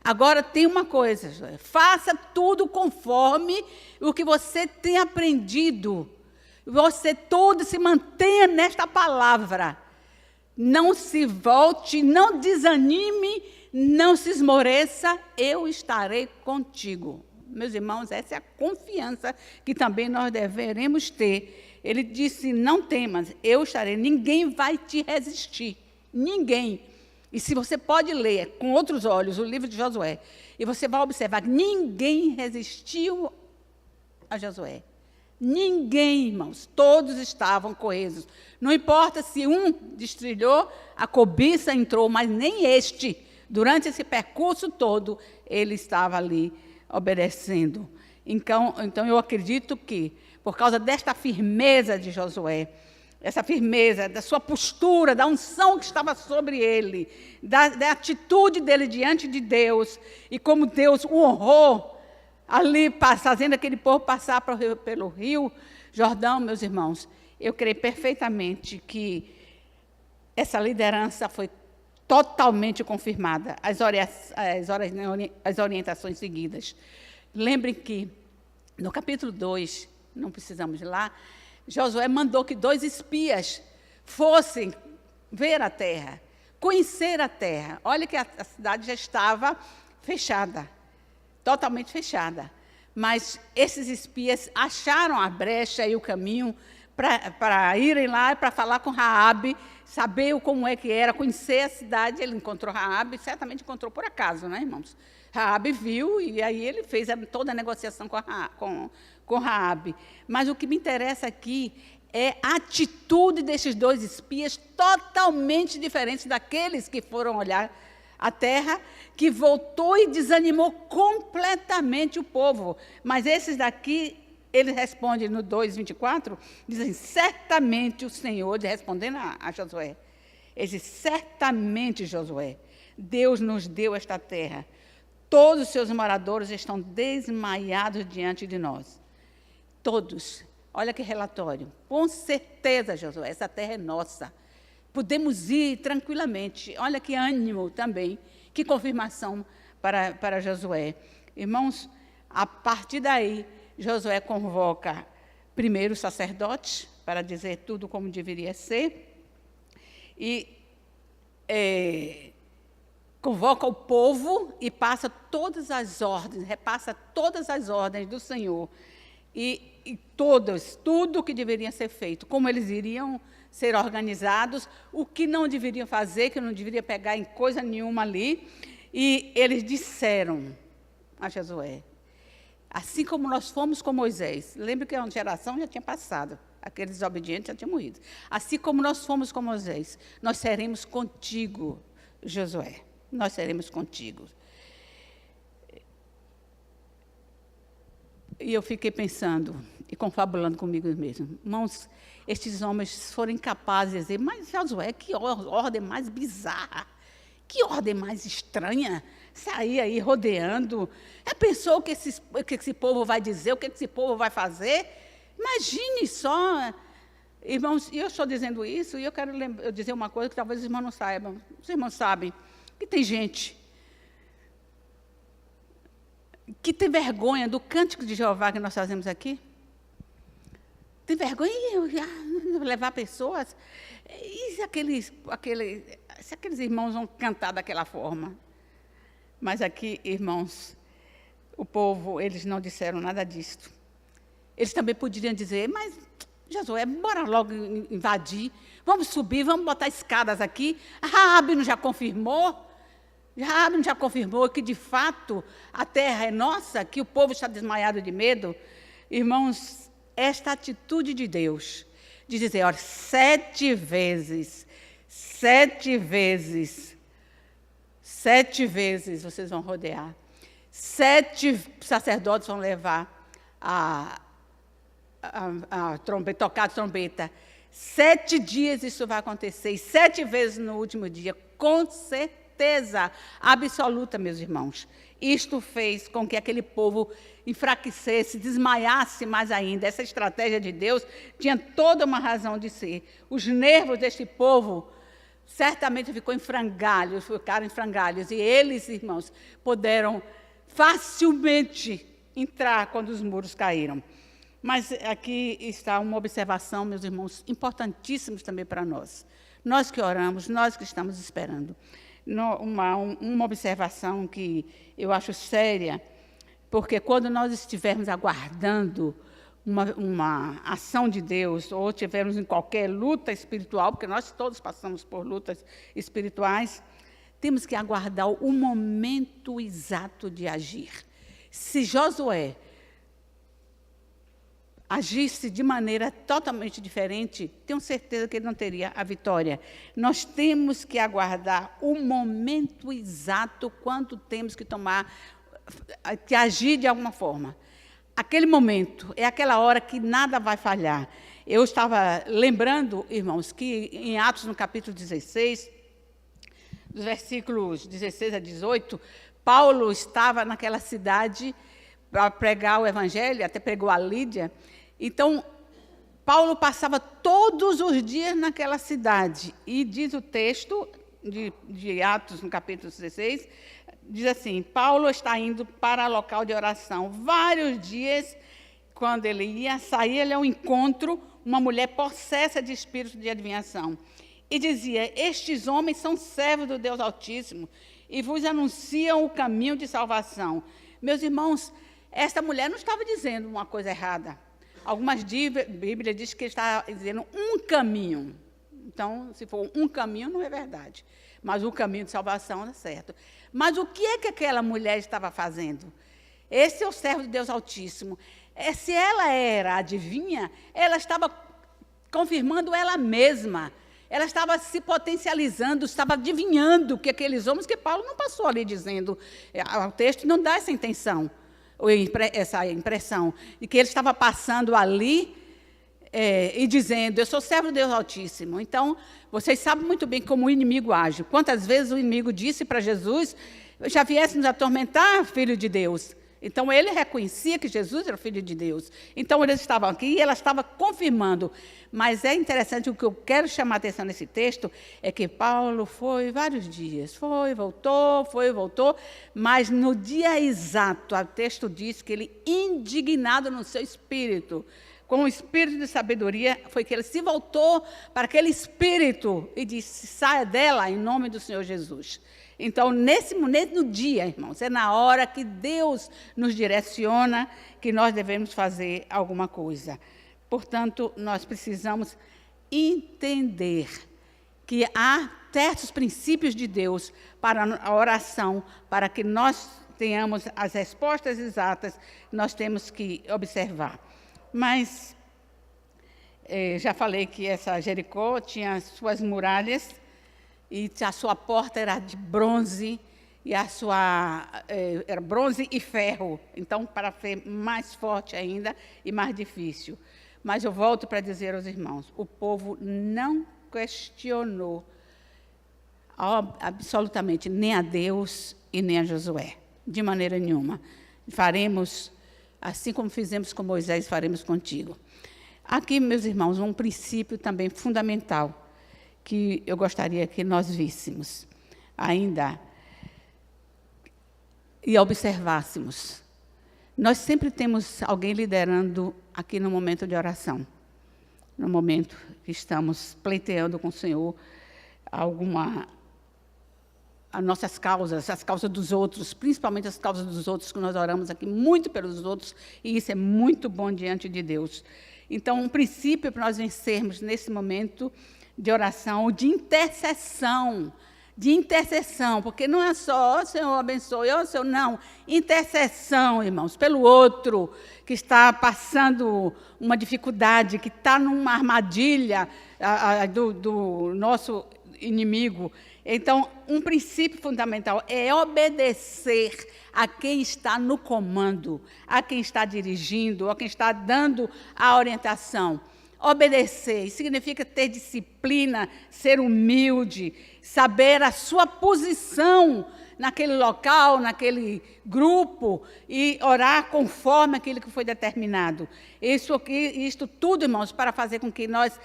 Agora, tem uma coisa, faça tudo conforme o que você tem aprendido. Você todo se mantenha nesta palavra. Não se volte, não desanime, não se esmoreça, eu estarei contigo. Meus irmãos, essa é a confiança que também nós deveremos ter. Ele disse, não temas, eu estarei, ninguém vai te resistir, ninguém. E se você pode ler com outros olhos o livro de Josué, e você vai observar que ninguém resistiu a Josué. Ninguém, irmãos, todos estavam coesos. Não importa se um destrilhou, a cobiça entrou, mas nem este. Durante esse percurso todo, ele estava ali obedecendo. Então eu acredito que, por causa desta firmeza de Josué, essa firmeza, da sua postura, da unção que estava sobre ele, da atitude dele diante de Deus, e como Deus o honrou, ali fazendo aquele povo passar pelo rio Jordão, meus irmãos, eu creio perfeitamente que essa liderança foi totalmente confirmada, as orientações seguidas. Lembrem que, no capítulo 2, não precisamos ir lá, Josué mandou que 2 espias fossem ver a terra, conhecer a terra. Olha que a cidade já estava fechada, totalmente fechada. Mas esses espias acharam a brecha e o caminho para irem lá, para falar com Raabe, saber como é que era, conhecer a cidade. Ele encontrou Raabe, certamente encontrou por acaso, né, irmãos? Raabe viu e aí ele fez toda a negociação com Raabe. Mas o que me interessa aqui é a atitude desses 2 espias, totalmente diferentes daqueles que foram olhar a terra, que voltou e desanimou completamente o povo. Mas esses daqui, ele responde no 2:24, dizem, certamente o Senhor, respondendo a Josué, ele diz, certamente, Josué, Deus nos deu esta terra. Todos os seus moradores estão desmaiados diante de nós. Todos. Olha que relatório. Com certeza, Josué, essa terra é nossa. Podemos ir tranquilamente. Olha que ânimo também, que confirmação para Josué. Irmãos, a partir daí, Josué convoca primeiro sacerdote, para dizer tudo como deveria ser, e convoca o povo e passa todas as ordens, repassa todas as ordens do Senhor, e tudo o que deveria ser feito, como eles iriam ser organizados, o que não deveriam fazer, que não deveria pegar em coisa nenhuma ali, e eles disseram a Josué, assim como nós fomos com Moisés, lembra que a geração já tinha passado, aqueles desobedientes já tinham morrido, assim como nós fomos com Moisés, nós seremos contigo, Josué, nós seremos contigo. E eu fiquei pensando e confabulando comigo mesmo. Irmãos, estes homens foram incapazes de dizer, mas Josué, que ordem mais bizarra, que ordem mais estranha, sair aí rodeando. Pensou o que esse povo vai dizer, o que esse povo vai fazer? Imagine só. Irmãos, e eu estou dizendo isso, e eu quero dizer uma coisa que talvez os irmãos não saibam. Os irmãos sabem que tem gente que tem vergonha do cântico de Jeová que nós fazemos aqui. Tem vergonha de levar pessoas. E se aqueles irmãos vão cantar daquela forma? Mas aqui, irmãos, o povo, eles não disseram nada disso. Eles também poderiam dizer, mas Josué, bora logo invadir, vamos subir, vamos botar escadas aqui. Raabe não já confirmou? Raabe não já confirmou que, de fato, a terra é nossa, que o povo está desmaiado de medo? Irmãos, esta atitude de Deus, de dizer, olha, 7 vezes vocês vão rodear, 7 sacerdotes vão levar a trombeta, tocar a trombeta, 7 dias isso vai acontecer, e 7 vezes no último dia, com certeza absoluta, meus irmãos. Isto fez com que aquele povo enfraquecesse, desmaiasse mais ainda. Essa estratégia de Deus tinha toda uma razão de ser. Os nervos deste povo certamente ficaram em frangalhos, e eles, irmãos, puderam facilmente entrar quando os muros caíram. Mas aqui está uma observação, meus irmãos, importantíssima também para nós. Nós que oramos, nós que estamos esperando. Uma observação que eu acho séria, porque quando nós estivermos aguardando uma ação de Deus, ou estivermos em qualquer luta espiritual, porque nós todos passamos por lutas espirituais, temos que aguardar o momento exato de agir. Se Josué agisse de maneira totalmente diferente, tenho certeza que ele não teria a vitória. Nós temos que aguardar o momento exato quando temos que agir de alguma forma. Aquele momento, é aquela hora que nada vai falhar. Eu estava lembrando, irmãos, que em Atos, no capítulo 16, dos versículos 16 a 18, Paulo estava naquela cidade para pregar o evangelho, até pregou a Lídia. Então, Paulo passava todos os dias naquela cidade. E diz o texto de Atos, no capítulo 16, diz assim, Paulo está indo para o local de oração. Vários dias, quando ele ia sair, ele ao encontro, uma mulher possessa de espírito de adivinhação. E dizia, estes homens são servos do Deus Altíssimo e vos anunciam o caminho de salvação. Meus irmãos, esta mulher não estava dizendo uma coisa errada. Algumas Bíblias dizem que ele está dizendo um caminho. Então, se for um caminho, não é verdade. Mas o caminho de salvação é certo. Mas o que é que aquela mulher estava fazendo? Esse é o servo de Deus Altíssimo. Se ela era adivinha, ela estava confirmando ela mesma. Ela estava se potencializando, estava adivinhando que aqueles homens, que Paulo não passou ali dizendo, o texto não dá essa intenção, essa impressão, de que ele estava passando ali e dizendo, eu sou servo de Deus Altíssimo. Então, vocês sabem muito bem como o inimigo age. Quantas vezes o inimigo disse para Jesus, já viesse nos atormentar, filho de Deus. Então, ele reconhecia que Jesus era filho de Deus. Então, eles estavam aqui e ela estava confirmando. Mas é interessante, o que eu quero chamar a atenção nesse texto é que Paulo foi vários dias, foi, voltou, mas no dia exato, o texto diz que ele, indignado no seu espírito, com o espírito de sabedoria, foi que ele se voltou para aquele espírito e disse: saia dela em nome do Senhor Jesus. Então, no dia, irmãos, é na hora que Deus nos direciona que nós devemos fazer alguma coisa. Portanto, nós precisamos entender que há certos princípios de Deus para a oração, para que nós tenhamos as respostas exatas, nós temos que observar. Mas, já falei que essa Jericó tinha suas muralhas, e a sua porta era de bronze, e era bronze e ferro, então, para ser mais forte ainda e mais difícil. Mas eu volto para dizer aos irmãos, o povo não questionou absolutamente nem a Deus e nem a Josué, de maneira nenhuma. Faremos, assim como fizemos com Moisés, faremos contigo. Aqui, meus irmãos, um princípio também fundamental, que eu gostaria que nós víssemos ainda e observássemos. Nós sempre temos alguém liderando aqui no momento de oração, no momento que estamos pleiteando com o Senhor as nossas causas, as causas dos outros, principalmente as causas dos outros, que nós oramos aqui muito pelos outros, e isso é muito bom diante de Deus. Então, um princípio para nós vencermos nesse momento de oração, de intercessão, porque não é só, Senhor, abençoe, Senhor, não. Intercessão, irmãos, pelo outro que está passando uma dificuldade, que está numa armadilha do nosso inimigo. Então, um princípio fundamental é obedecer a quem está no comando, a quem está dirigindo, a quem está dando a orientação. Obedecer significa ter disciplina, ser humilde, saber a sua posição naquele local, naquele grupo, e orar conforme aquilo que foi determinado. Isto tudo, irmãos, para fazer com que nós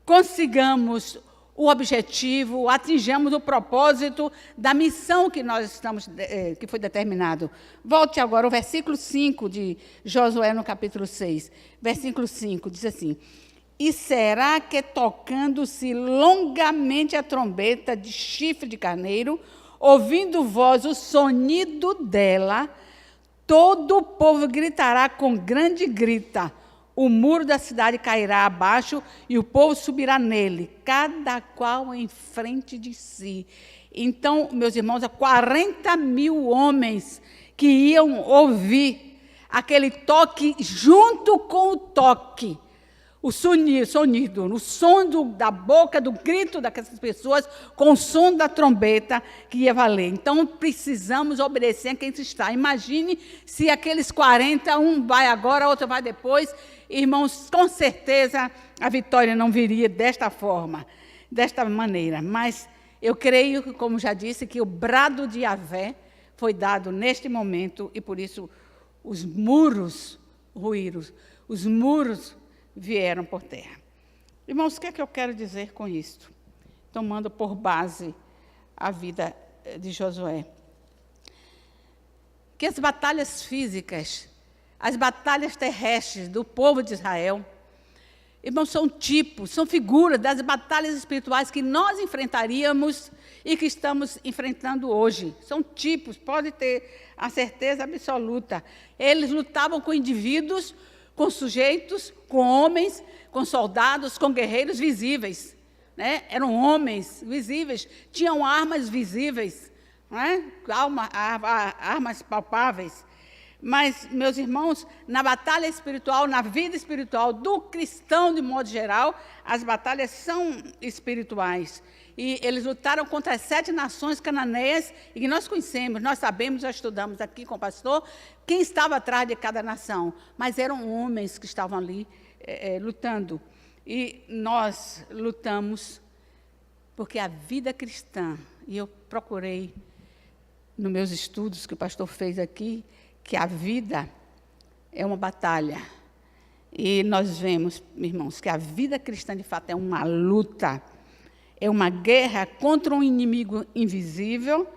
consigamos o objetivo, atinjamos o propósito da missão que nós que foi determinado. Volte agora ao versículo 5 de Josué, no capítulo 6. Versículo 5, diz assim: e será que, tocando-se longamente a trombeta de chifre de carneiro, ouvindo vós o sonido dela, todo o povo gritará com grande grita, o muro da cidade cairá abaixo e o povo subirá nele, cada qual em frente de si. Então, meus irmãos, há 40 mil homens que iam ouvir aquele toque junto com o toque, o sonido, o som da boca, do grito daquelas pessoas, com o som da trombeta que ia valer. Então, precisamos obedecer a quem está. Imagine se aqueles 40, um vai agora, outro vai depois. Irmãos, com certeza a vitória não viria desta forma, desta maneira. Mas eu creio, como já disse, que o brado de Yahvé foi dado neste momento e, por isso, os muros ruíram, os muros vieram por terra. Irmãos, o que é que eu quero dizer com isto? Tomando por base a vida de Josué. Que as batalhas físicas, as batalhas terrestres do povo de Israel, irmãos, são tipos, são figuras das batalhas espirituais que nós enfrentaríamos e que estamos enfrentando hoje. São tipos, pode ter a certeza absoluta. Eles lutavam com indivíduos, com sujeitos, com homens, com soldados, com guerreiros visíveis. Né? Eram homens visíveis, tinham armas visíveis, né? Armas palpáveis. Mas, meus irmãos, na batalha espiritual, na vida espiritual do cristão, de modo geral, as batalhas são espirituais. E eles lutaram contra as 7 nações cananeias, e que nós conhecemos, nós sabemos, já estudamos aqui com o pastor, quem estava atrás de cada nação. Mas eram homens que estavam ali lutando. E nós lutamos porque a vida cristã, e eu procurei, nos meus estudos que o pastor fez aqui, que a vida é uma batalha. E nós vemos, irmãos, que a vida cristã, de fato, é uma luta, é uma guerra contra um inimigo invisível.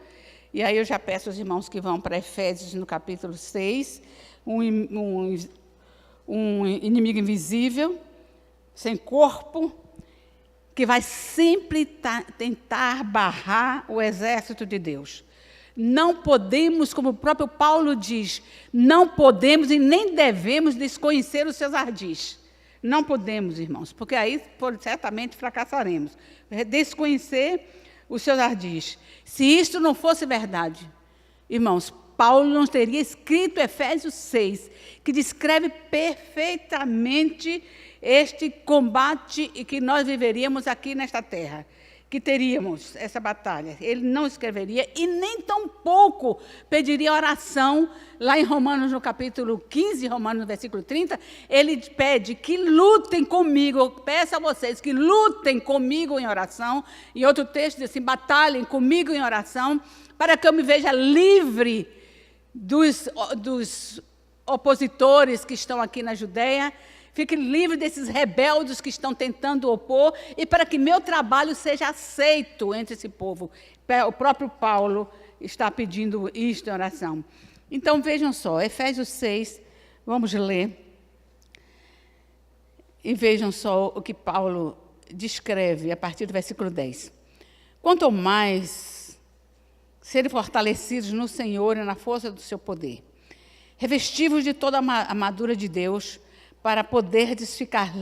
E aí eu já peço aos irmãos que vão para Efésios, no capítulo 6, um inimigo invisível, sem corpo, que vai sempre tentar barrar o exército de Deus. Não podemos, como o próprio Paulo diz, não podemos e nem devemos desconhecer os seus ardis. Não podemos, irmãos, porque aí certamente fracassaremos. Desconhecer os seus ardis. Se isto não fosse verdade, irmãos, Paulo não teria escrito Efésios 6, que descreve perfeitamente este combate e que nós viveríamos aqui nesta terra, que teríamos essa batalha. Ele não escreveria e nem tampouco pediria oração. Lá em Romanos, no capítulo 15, Romanos, no versículo 30, ele pede que lutem comigo, eu peço a vocês que lutem comigo em oração. Em outro texto diz assim, batalhem comigo em oração, para que eu me veja livre dos opositores que estão aqui na Judéia, fique livre desses rebeldes que estão tentando opor, e para que meu trabalho seja aceito entre esse povo. O próprio Paulo está pedindo isto em oração. Então, vejam só, Efésios 6, vamos ler, e vejam só o que Paulo descreve a partir do versículo 10. Quanto mais serem fortalecidos no Senhor e na força do seu poder, revestivos de toda a armadura de Deus, para poderdes ficar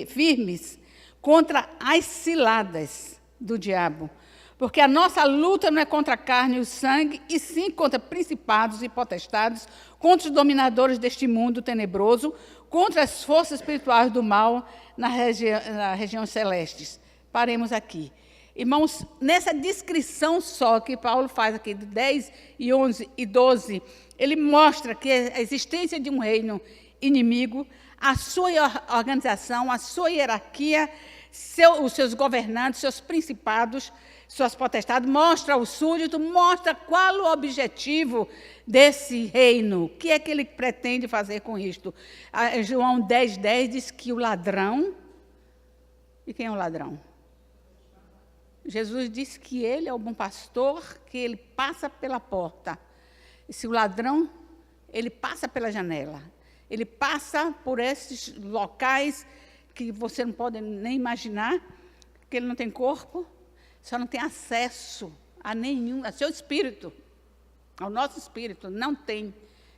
firmes contra as ciladas do diabo. Porque a nossa luta não é contra a carne e o sangue, e sim contra principados e potestades, contra os dominadores deste mundo tenebroso, contra as forças espirituais do mal na região celestes. Paremos aqui. Irmãos, nessa descrição só que Paulo faz aqui, de 10, e 11 e 12, ele mostra que a existência de um reino inimigo, a sua organização, a sua hierarquia, os seus governantes, seus principados, suas potestades, mostra o súdito, mostra qual o objetivo desse reino, o que é que ele pretende fazer com isto. João 10:10 diz que o ladrão... E quem é o ladrão? Jesus disse que ele é o bom pastor, que ele passa pela porta. E se o ladrão, ele passa pela janela. Ele passa por esses locais que você não pode nem imaginar, que ele não tem corpo, só não tem acesso a nenhum, a seu espírito, ao nosso espírito, não tem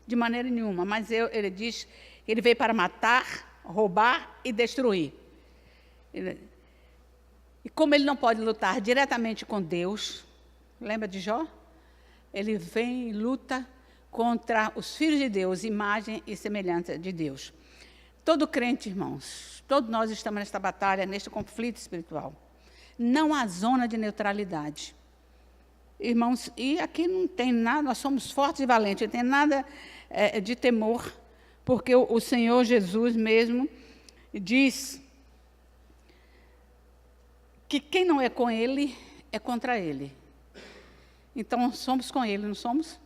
de maneira nenhuma. Mas ele diz que ele veio para matar, roubar e destruir. E como ele não pode lutar diretamente com Deus, lembra de Jó? Ele vem e luta contra os filhos de Deus, imagem e semelhança de Deus. Todo crente, irmãos, todos nós estamos nesta batalha, neste conflito espiritual. Não há zona de neutralidade. Irmãos, e aqui não tem nada, nós somos fortes e valentes, não tem nada de temor, porque o Senhor Jesus mesmo diz que quem não é com Ele é contra Ele. Então, somos com Ele, não somos?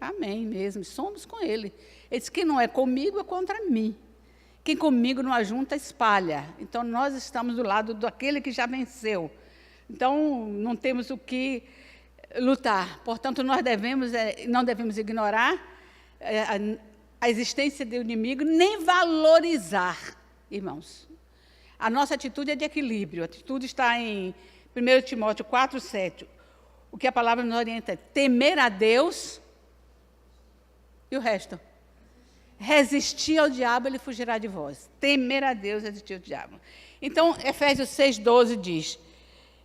Amém mesmo, somos com Ele. Ele diz que não é comigo, é contra mim. Quem comigo não ajunta, espalha. Então, nós estamos do lado daquele que já venceu. Então, não temos o que lutar. Portanto, nós não devemos ignorar a existência do inimigo, nem valorizar, irmãos. A nossa atitude é de equilíbrio. A atitude está em 1 Timóteo 4:7. O que a palavra nos orienta é temer a Deus e o resto. Resistir ao diabo, ele fugirá de vós. Temer a Deus, resistir ao diabo. Então, Efésios 6:12 diz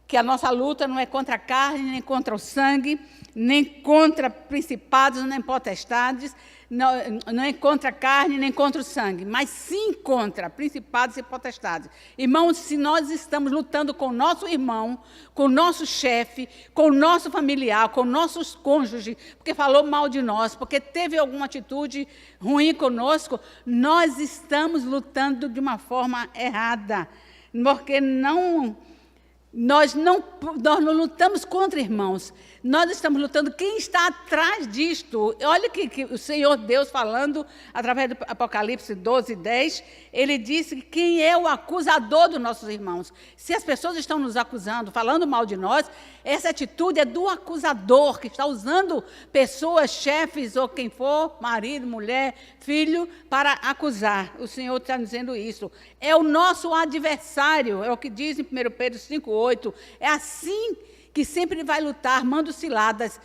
que a nossa luta não é contra a carne, nem contra o sangue, nem contra principados, nem potestades, não é contra a carne, nem contra o sangue, mas sim contra principados e potestades. Irmãos, se nós estamos lutando com o nosso irmão, com o nosso chefe, com o nosso familiar, com nossos cônjuges, porque falou mal de nós, porque teve alguma atitude ruim conosco, nós estamos lutando de uma forma errada, porque nós não lutamos contra irmãos, Nós estamos lutando. Quem está atrás disto? Olha que o Senhor Deus falando, através do Apocalipse 12, 10, ele disse que quem é o acusador dos nossos irmãos. Se as pessoas estão nos acusando, falando mal de nós, essa atitude é do acusador, que está usando pessoas, chefes ou quem for, marido, mulher, filho, para acusar. O Senhor está dizendo isso. É o nosso adversário, é o que diz em 1 Pedro 5, 8. É assim que sempre vai lutar, armando ciladas,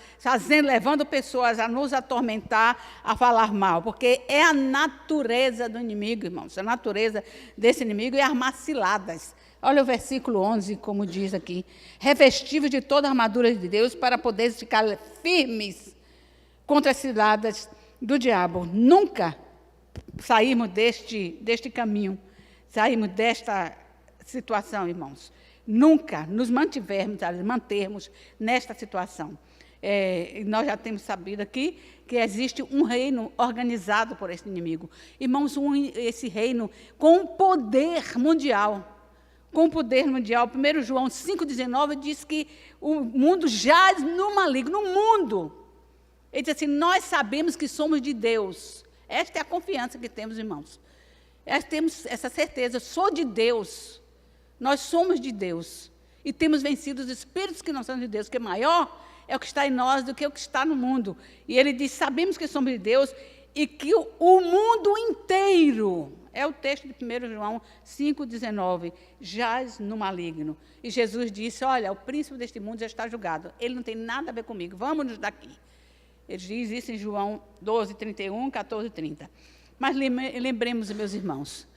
levando pessoas a nos atormentar, a falar mal, porque é a natureza do inimigo, irmãos, a natureza desse inimigo é armar ciladas. Olha o versículo 11, como diz aqui, revestíveis de toda a armadura de Deus, para poderes ficar firmes contra as ciladas do diabo. Nunca saímos deste caminho, saímos desta situação, irmãos. Nunca nos mantermos nesta situação. Nós já temos sabido aqui que existe um reino organizado por esse inimigo. Irmãos, esse reino com poder mundial. Com poder mundial. 1 João 5,19 diz que o mundo jaz no maligno. No mundo. Ele diz assim, nós sabemos que somos de Deus. Esta é a confiança que temos, irmãos. Temos essa certeza, sou de Deus. Nós somos de Deus e temos vencido os espíritos que não são de Deus, que maior é o que está em nós do que o que está no mundo. E ele diz, sabemos que somos de Deus e que o mundo inteiro, é o texto de 1 João 5,19, jaz no maligno. E Jesus disse, olha, o príncipe deste mundo já está julgado, ele não tem nada a ver comigo, vamos-nos daqui. Ele diz isso em João 12, 31, 14, 30. Mas lembremos, meus irmãos,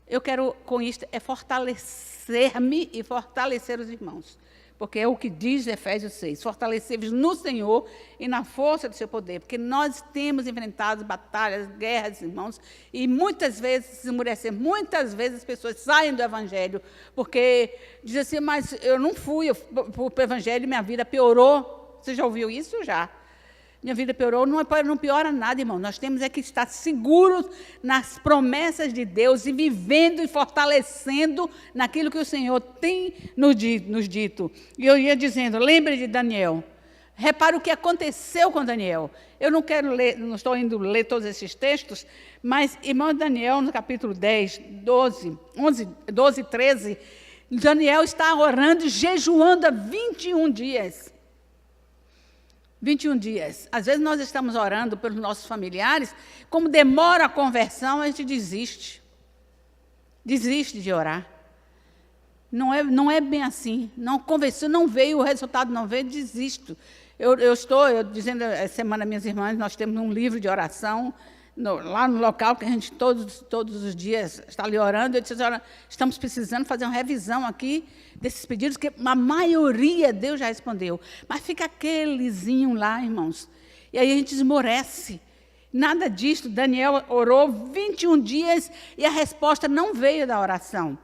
eu quero, com isto, fortalecer-me e fortalecer os irmãos. Porque é o que diz Efésios 6, fortalecer-vos no Senhor e na força do seu poder. Porque nós temos enfrentado batalhas, guerras, irmãos, e muitas vezes esmurecemos, muitas vezes as pessoas saem do Evangelho, porque dizem assim, mas eu não fui para o Evangelho e minha vida piorou. Você já ouviu isso? Já. Minha vida piorou, não piora nada, irmão. Nós temos que estar seguros nas promessas de Deus e vivendo e fortalecendo naquilo que o Senhor tem nos dito. E eu ia dizendo, lembre de Daniel. Repara o que aconteceu com Daniel. Eu não quero ler, não estou indo ler todos esses textos, mas, irmão Daniel, no capítulo 10, 12, 13, Daniel está orando e jejuando há 21 dias. 21 dias. Às vezes nós estamos orando pelos nossos familiares, como demora a conversão, a gente desiste. Desiste de orar. Não é bem assim. Não conversou, não veio, o resultado não veio, desisto. Eu estou dizendo, essa semana, minhas irmãs, nós temos um livro de oração, lá no local que a gente todos os dias está ali orando. Eu disse, olha, estamos precisando fazer uma revisão aqui desses pedidos, que a maioria Deus já respondeu. Mas fica aquelezinho lá, irmãos. E aí a gente esmorece. Nada disso. Daniel orou 21 dias e a resposta não veio da oração.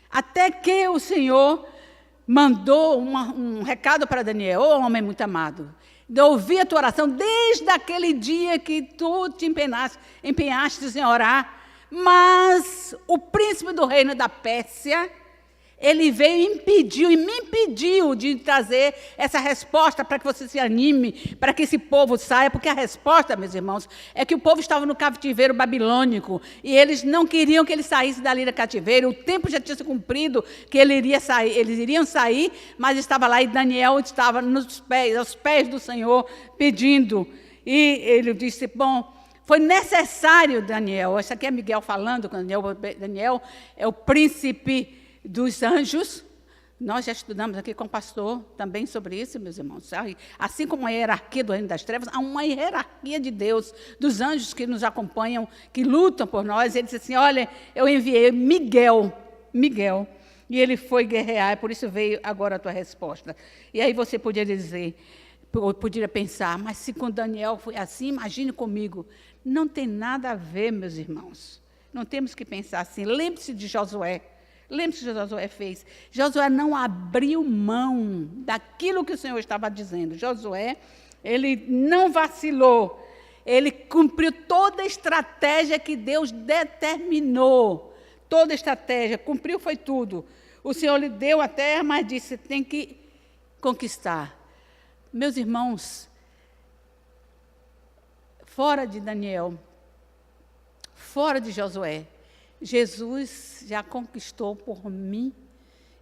Até que o Senhor mandou um recado para Daniel, ô homem muito amado, de ouvir a tua oração desde aquele dia que tu te empenhaste em orar, mas o príncipe do reino da Pérsia, ele veio e me impediu de trazer essa resposta para que você se anime, para que esse povo saia, porque a resposta, meus irmãos, é que o povo estava no cativeiro babilônico e eles não queriam que ele saísse dali do cativeiro. O tempo já tinha se cumprido que eles iriam sair, mas estava lá e Daniel estava aos pés do Senhor pedindo. E ele disse, bom, foi necessário, Daniel, esse aqui é Miguel falando, Daniel é o príncipe dos anjos. Nós já estudamos aqui com o pastor também sobre isso, meus irmãos. Assim como a hierarquia do reino das trevas, há uma hierarquia de Deus, dos anjos que nos acompanham, que lutam por nós. Ele disse assim, olha, eu enviei Miguel, e ele foi guerrear, e por isso veio agora a tua resposta. E aí você podia dizer, podia pensar, mas se com Daniel foi assim, imagine comigo. Não tem nada a ver, meus irmãos. Não temos que pensar assim. Lembre-se de Josué. Lembre-se o que Josué fez. Josué não abriu mão daquilo que o Senhor estava dizendo. Josué, ele não vacilou. Ele cumpriu toda a estratégia que Deus determinou. Toda a estratégia, cumpriu foi tudo. O Senhor lhe deu a terra, mas disse, tem que conquistar. Meus irmãos, fora de Daniel, fora de Josué, Jesus já conquistou por mim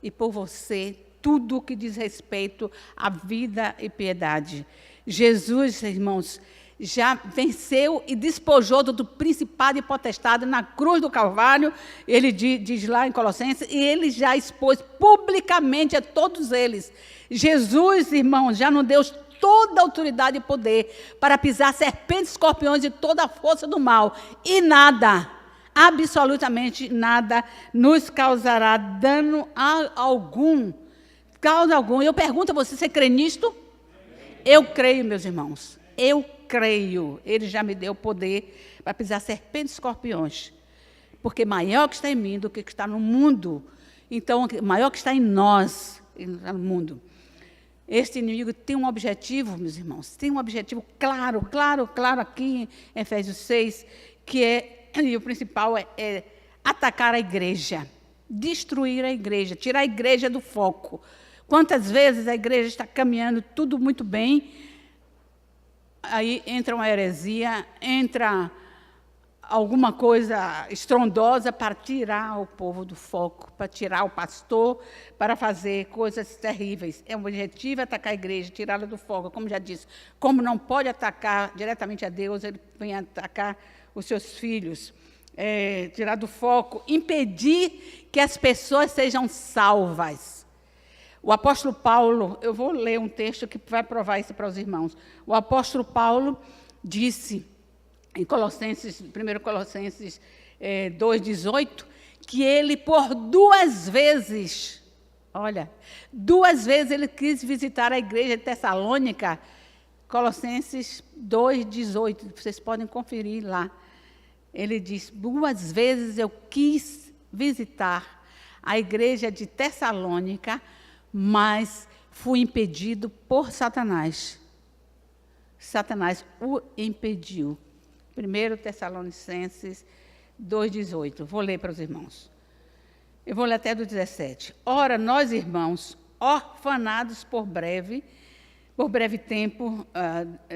e por você tudo o que diz respeito à vida e piedade. Jesus, irmãos, já venceu e despojou do principado e potestade na cruz do Calvário, ele diz lá em Colossenses, e ele já expôs publicamente a todos eles. Jesus, irmãos, já nos deu toda a autoridade e poder para pisar serpentes, escorpiões e toda a força do mal. E nada, absolutamente nada, nos causará dano algum. Causa algum. Eu pergunto a você crê nisto? Eu creio, meus irmãos. Eu creio. Ele já me deu poder para pisar serpentes e escorpiões. Porque maior que está em mim do que está no mundo. Então, maior que está em nós, no mundo. Este inimigo tem um objetivo, meus irmãos, tem um objetivo claro aqui em Efésios 6, que é, e o principal é atacar a igreja, destruir a igreja, tirar a igreja do foco. Quantas vezes a igreja está caminhando tudo muito bem, aí entra uma heresia, entra alguma coisa estrondosa para tirar o povo do foco, para tirar o pastor, para fazer coisas terríveis. É um objetivo atacar a igreja, tirá-la do foco. Como já disse, como não pode atacar diretamente a Deus, ele vem atacar os seus filhos, tirar do foco, impedir que as pessoas sejam salvas. O apóstolo Paulo, eu vou ler um texto que vai provar isso para os irmãos. O apóstolo Paulo disse, em Colossenses, 1 Colossenses 2,18, que ele por 2 vezes, olha, 2 vezes ele quis visitar a igreja de Tessalônica, Colossenses 2,18, vocês podem conferir lá. Ele diz, 2 vezes eu quis visitar a igreja de Tessalônica, mas fui impedido por Satanás. Satanás o impediu. 1 Tessalonicenses 2,18. Vou ler para os irmãos. Eu vou ler até do 17. Ora, nós, irmãos, orfanados por breve tempo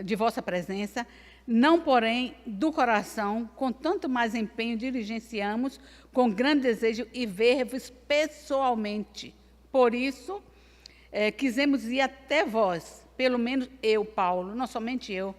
de vossa presença, não, porém, do coração, com tanto mais empenho, diligenciamos com grande desejo e ver-vos pessoalmente. Por isso, quisemos ir até vós, pelo menos eu, Paulo, não somente eu,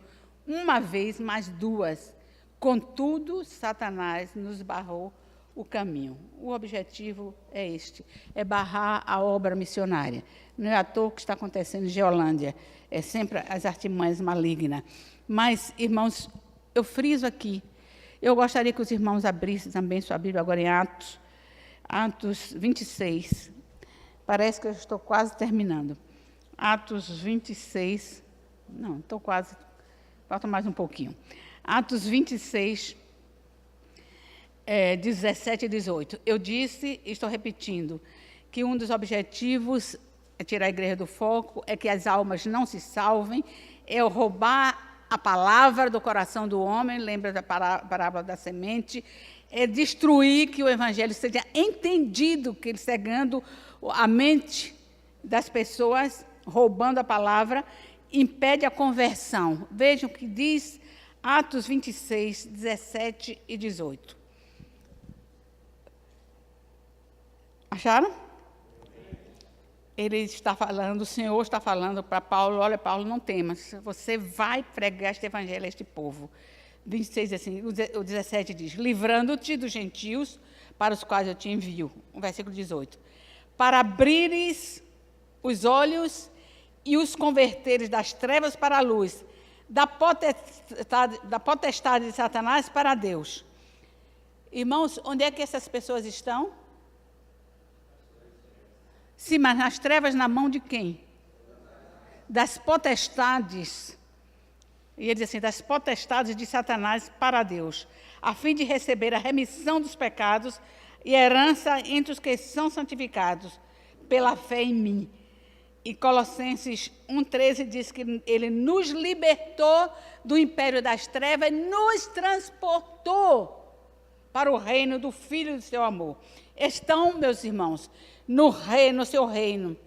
uma vez, mas 2. Contudo, Satanás nos barrou o caminho. O objetivo é este, é barrar a obra missionária. Não é à toa que está acontecendo em Geolândia, é sempre as artimanhas malignas. Mas, irmãos, eu friso aqui, eu gostaria que os irmãos abrissem também sua Bíblia agora em Atos 26. Parece que eu estou quase terminando. Atos 26, não, estou quase, falta mais um pouquinho. Atos 26, 17 e 18. Eu disse, estou repetindo, que um dos objetivos é tirar a igreja do foco, é que as almas não se salvem, é roubar a palavra do coração do homem, lembra da parábola da semente, é destruir que o evangelho seja entendido, que ele cegando a mente das pessoas, roubando a palavra, impede a conversão. Vejam o que diz Atos 26, 17 e 18. Acharam? Ele está falando, o Senhor está falando para Paulo, olha, Paulo, não temas, você vai pregar este evangelho a este povo. 26, assim, o 17 diz, livrando-te dos gentios, para os quais eu te envio. O versículo 18. Para abrires os olhos e os converteres das trevas para a luz, da potestade de Satanás para Deus. Irmãos, onde é que essas pessoas estão? Sim, mas nas trevas na mão de quem? Das potestades. E ele diz assim, das potestades de Satanás para Deus, a fim de receber a remissão dos pecados e a herança entre os que são santificados pela fé em mim. E Colossenses 1,13 diz que ele nos libertou do império das trevas e nos transportou para o reino do Filho do seu amor. Estão, meus irmãos, no seu reino.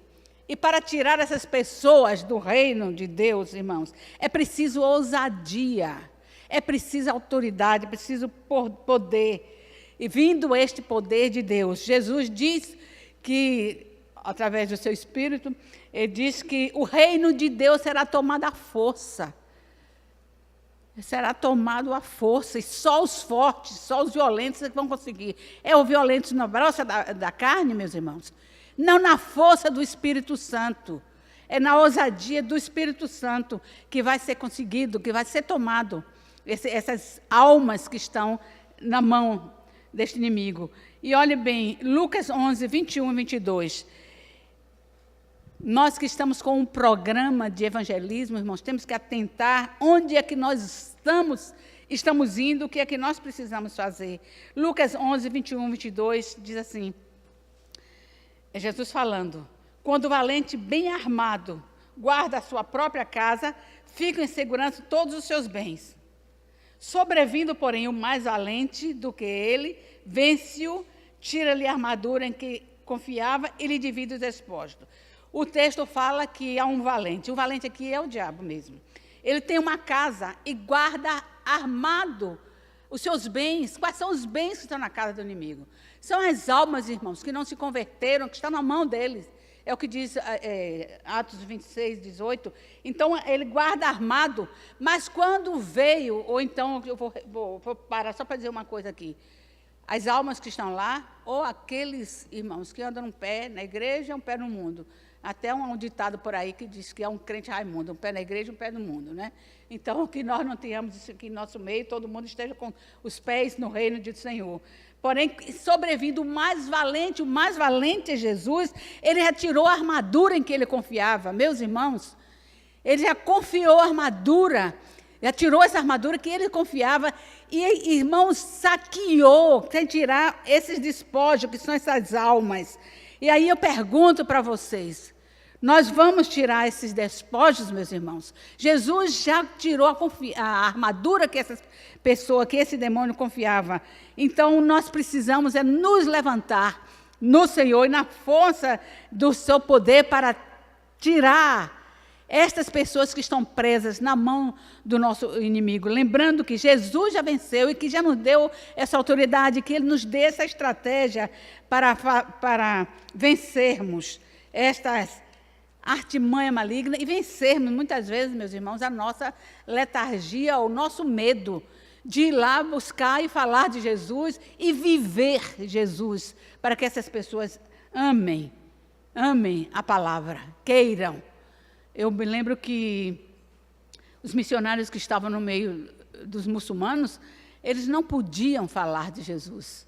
E para tirar essas pessoas do reino de Deus, irmãos, é preciso ousadia, é preciso autoridade, é preciso poder. E vindo este poder de Deus, Jesus diz que, através do seu Espírito, ele diz que o reino de Deus será tomado à força. Será tomado à força, e só os fortes, só os violentos é que vão conseguir. É o violento na brocha da carne, meus irmãos? Não na força do Espírito Santo. É na ousadia do Espírito Santo que vai ser conseguido, que vai ser tomado essas almas que estão na mão deste inimigo. E olhe bem, Lucas 11, 21 e 22. Nós que estamos com um programa de evangelismo, irmãos, temos que atentar onde é que nós estamos indo, o que é que nós precisamos fazer. Lucas 11, 21, 22, diz assim, é Jesus falando, quando o valente bem armado guarda a sua própria casa, ficam em segurança todos os seus bens. Sobrevindo, porém, o mais valente do que ele, vence-o, tira-lhe a armadura em que confiava e lhe divide os despojos. O texto fala que há um valente. O valente aqui é o diabo mesmo. Ele tem uma casa e guarda armado os seus bens. Quais são os bens que estão na casa do inimigo? São as almas, irmãos, que não se converteram, que estão na mão deles. É o que diz Atos 26, 18. Então, ele guarda armado, mas quando veio, ou então, eu vou parar só para dizer uma coisa aqui. As almas que estão lá, ou aqueles irmãos que andam um pé na igreja, um pé no mundo. Até um ditado por aí que diz que é um crente Raimundo, um pé na igreja, um pé no mundo, né? Então, que nós não tenhamos isso aqui em nosso meio, todo mundo esteja com os pés no reino do Senhor. Porém, sobrevindo o mais valente é Jesus, ele já tirou a armadura em que ele confiava. Meus irmãos, ele já confiou a armadura, já tirou essa armadura que ele confiava e, irmãos, saqueou, sem tirar esses despojos, que são essas almas. E aí eu pergunto para vocês, nós vamos tirar esses despojos, meus irmãos? Jesus já tirou a armadura que essa pessoa, que esse demônio confiava. Então, nós precisamos nos levantar no Senhor e na força do seu poder para tirar estas pessoas que estão presas na mão do nosso inimigo. Lembrando que Jesus já venceu e que já nos deu essa autoridade, que ele nos dê essa estratégia para vencermos estas artimanha maligna e vencermos, muitas vezes, meus irmãos, a nossa letargia, o nosso medo de ir lá buscar e falar de Jesus e viver Jesus, para que essas pessoas amem a palavra, queiram. Eu me lembro que os missionários que estavam no meio dos muçulmanos, eles não podiam falar de Jesus,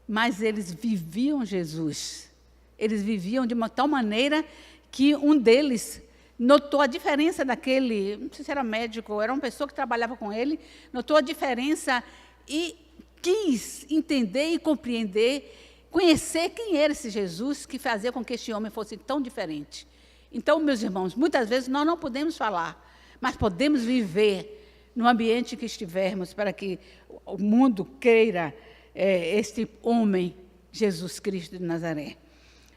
mas eles viviam Jesus. Eles viviam de uma tal maneira que um deles notou a diferença daquele, não sei se era médico, era uma pessoa que trabalhava com ele, notou a diferença e quis entender e compreender, conhecer quem era esse Jesus que fazia com que este homem fosse tão diferente. Então, meus irmãos, muitas vezes nós não podemos falar, mas podemos viver no ambiente que estivermos para que o mundo queira este homem, Jesus Cristo de Nazaré.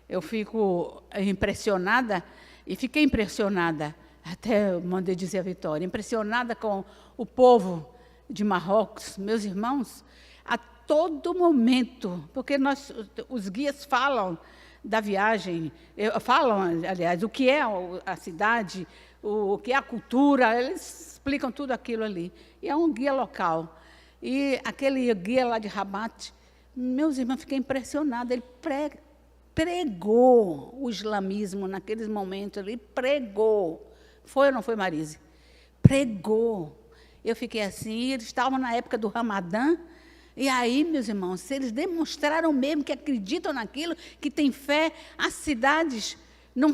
Eu fico impressionada, e fiquei impressionada, até mandei dizer a Vitória, impressionada com o povo de Marrocos, meus irmãos, a todo momento, porque os guias falam da viagem, falam, aliás, o que é a cidade, o que é a cultura, eles explicam tudo aquilo ali. E é um guia local. E aquele guia lá de Rabat, meus irmãos, fiquei impressionada, ele pregou o islamismo naqueles momentos ali, pregou. Foi ou não foi, Marise? Pregou. Eu fiquei assim, eles estavam na época do Ramadã, e aí, meus irmãos, eles demonstraram mesmo que acreditam naquilo, que têm fé. As cidades não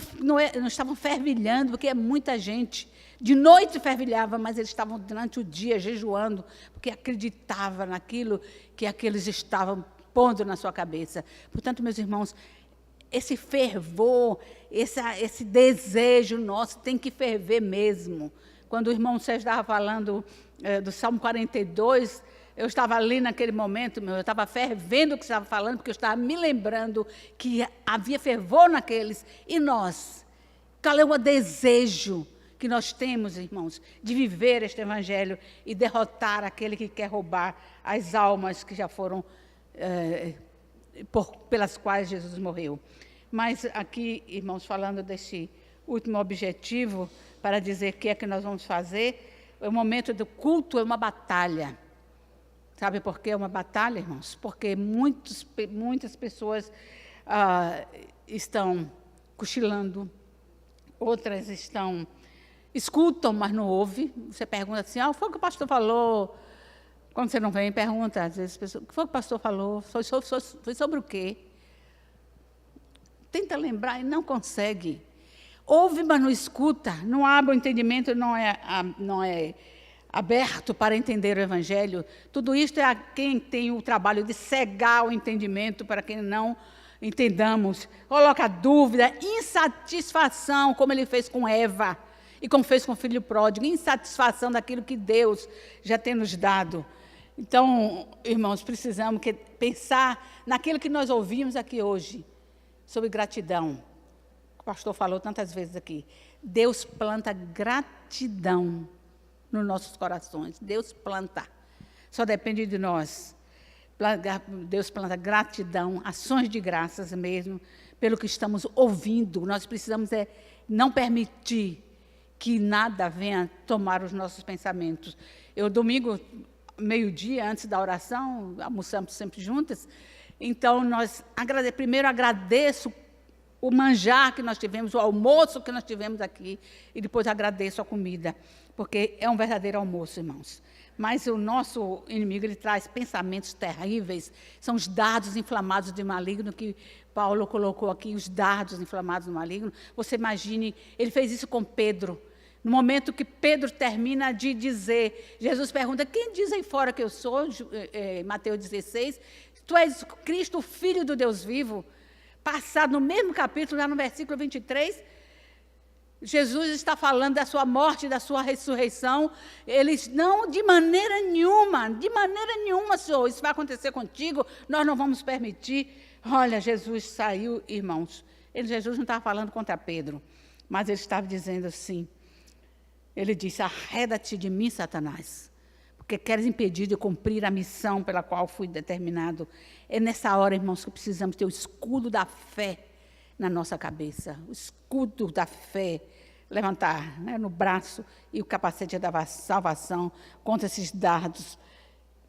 estavam fervilhando, porque é muita gente. De noite fervilhava, mas eles estavam durante o dia jejuando, porque acreditavam naquilo que aqueles estavam pondo na sua cabeça. Portanto, meus irmãos, esse fervor, esse desejo nosso tem que ferver mesmo. Quando o irmão Sérgio estava falando do Salmo 42, eu estava ali naquele momento, eu estava fervendo o que estava falando, porque eu estava me lembrando que havia fervor naqueles. E nós qual é o desejo que nós temos, irmãos, de viver este evangelho e derrotar aquele que quer roubar as almas que já foram, pelas quais Jesus morreu. Mas aqui, irmãos, falando deste último objetivo, para dizer o que é que nós vamos fazer, o momento do culto é uma batalha. Sabe por que é uma batalha, irmãos? Porque muitas pessoas estão cochilando, outras escutam, mas não ouvem. Você pergunta assim, o que foi que o pastor falou? Quando você não vem, pergunta, às vezes, o que foi que o pastor falou? Foi sobre o quê? Tenta lembrar e não consegue. Ouve, mas não escuta, não abre o entendimento, não é aberto para entender o Evangelho. Tudo isto é a quem tem o trabalho de cegar o entendimento para que não entendamos. Coloca dúvida, insatisfação, como ele fez com Eva e como fez com o filho pródigo, insatisfação daquilo que Deus já tem nos dado. Então, irmãos, precisamos pensar naquilo que nós ouvimos aqui hoje, sobre gratidão. O pastor falou tantas vezes aqui. Deus planta gratidão nos nossos corações. Deus planta. Só depende de nós. Deus planta gratidão, ações de graças mesmo, pelo que estamos ouvindo. Nós precisamos não permitir que nada venha tomar os nossos pensamentos. Domingo, meio-dia, antes da oração, almoçamos sempre juntas. Então, primeiro agradeço o manjar que nós tivemos, o almoço que nós tivemos aqui, e depois agradeço a comida, porque é um verdadeiro almoço, irmãos. Mas o nosso inimigo, ele traz pensamentos terríveis, são os dardos inflamados de maligno, que Paulo colocou aqui, os dardos inflamados do maligno. Você imagine, ele fez isso com Pedro. No momento que Pedro termina de dizer, Jesus pergunta, quem diz aí fora que eu sou? Mateus 16, tu és Cristo, o Filho do Deus vivo. Passado no mesmo capítulo, lá no versículo 23, Jesus está falando da sua morte, da sua ressurreição. Eles, não, de maneira nenhuma, Senhor, isso vai acontecer contigo, nós não vamos permitir. Olha, Jesus saiu, irmãos. Jesus não estava falando contra Pedro, mas ele estava dizendo assim, ele disse, arreda-te de mim, Satanás, porque queres impedir de cumprir a missão pela qual fui determinado. É nessa hora, irmãos, que precisamos ter o escudo da fé na nossa cabeça, o escudo da fé, levantar no braço e o capacete da salvação contra esses dardos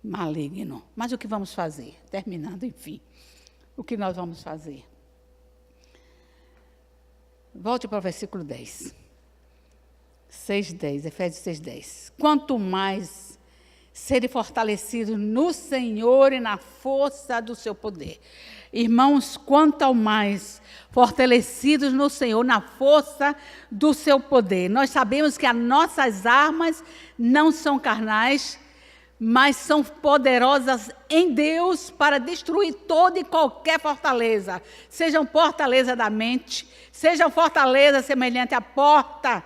malignos. Mas o que vamos fazer? Terminando, enfim, o que nós vamos fazer? Volte para o versículo 10. 6:10, Efésios 6:10. Quanto mais serem fortalecidos no Senhor e na força do seu poder. Irmãos, quanto ao mais fortalecidos no Senhor, na força do seu poder. Nós sabemos que as nossas armas não são carnais, mas são poderosas em Deus para destruir toda e qualquer fortaleza. Sejam fortaleza da mente, sejam fortaleza semelhante à porta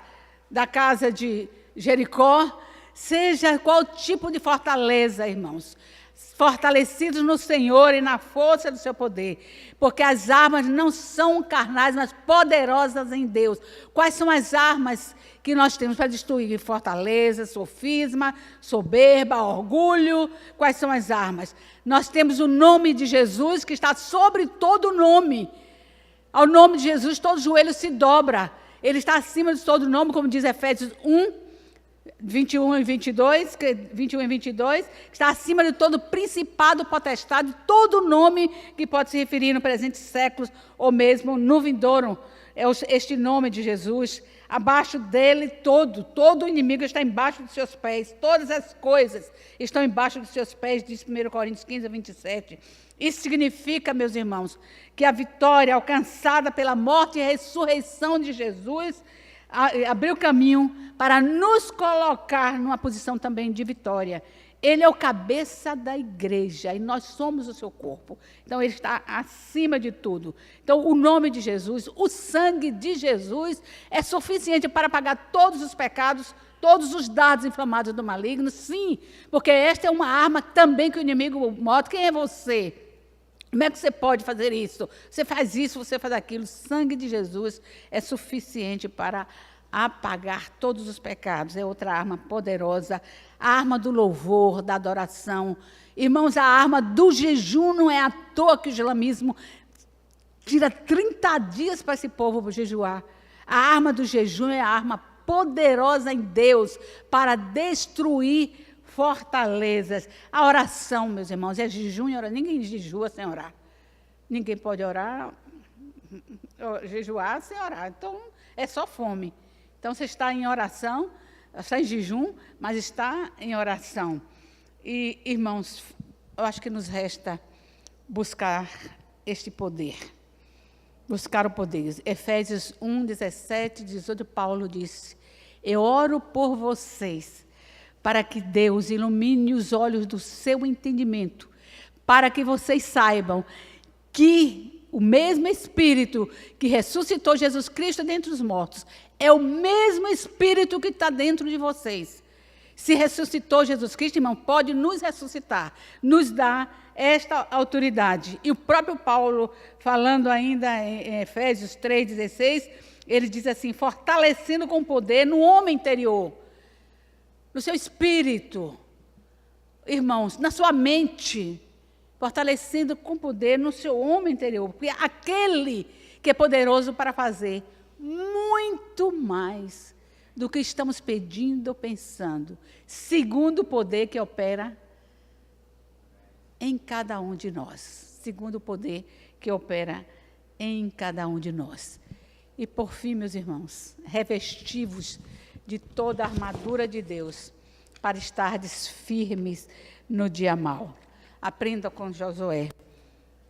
da casa de Jericó, seja qual tipo de fortaleza, irmãos, fortalecidos no Senhor e na força do seu poder, porque as armas não são carnais, mas poderosas em Deus. Quais são as armas que nós temos para destruir fortaleza, sofisma, soberba, orgulho? Quais são as armas? Nós temos o nome de Jesus, que está sobre todo nome. Ao nome de Jesus, todo joelho se dobra. Ele está acima de todo nome, como diz Efésios 1, 21 e 22, está acima de todo principado, potestade, todo nome que pode se referir no presente século, ou mesmo no vindouro. É este nome de Jesus. Abaixo dele, todo inimigo está embaixo dos seus pés. Todas as coisas estão embaixo dos seus pés, diz 1 Coríntios 15, 27. Isso significa, meus irmãos, que a vitória alcançada pela morte e ressurreição de Jesus abriu caminho para nos colocar numa posição também de vitória. Ele é o cabeça da igreja e nós somos o seu corpo. Então, ele está acima de tudo. Então, o nome de Jesus, o sangue de Jesus é suficiente para pagar todos os pecados, todos os dardos inflamados do maligno, sim, porque esta é uma arma também que o inimigo mostra. Quem é você? Como é que você pode fazer isso? Você faz isso, você faz aquilo. O sangue de Jesus é suficiente para apagar todos os pecados. É outra arma poderosa. A arma do louvor, da adoração. Irmãos, a arma do jejum não é à toa que o islamismo tira 30 dias para esse povo jejuar. A arma do jejum é a arma poderosa em Deus para destruir fortalezas. A oração, meus irmãos, é jejum e oração. Ninguém jejua sem orar. Ninguém pode orar, jejuar sem orar. Então, é só fome. Então, você está em oração, está em jejum, mas está em oração. E, irmãos, eu acho que nos resta buscar este poder. Buscar o poder. Efésios 1, 17, 18, Paulo disse: eu oro por vocês, para que Deus ilumine os olhos do seu entendimento, para que vocês saibam que o mesmo Espírito que ressuscitou Jesus Cristo dentre os mortos é o mesmo Espírito que está dentro de vocês. Se ressuscitou Jesus Cristo, irmão, pode nos ressuscitar, nos dar esta autoridade. E o próprio Paulo, falando ainda em Efésios 3,16, ele diz assim: fortalecendo com poder no homem interior, no seu espírito, irmãos, na sua mente, fortalecendo com poder no seu homem interior, porque é aquele que é poderoso para fazer muito mais do que estamos pedindo ou pensando, segundo o poder que opera em cada um de nós, segundo o poder que opera em cada um de nós. E por fim, meus irmãos, revestivos de toda a armadura de Deus, para estardes firmes no dia mau. Aprenda com Josué.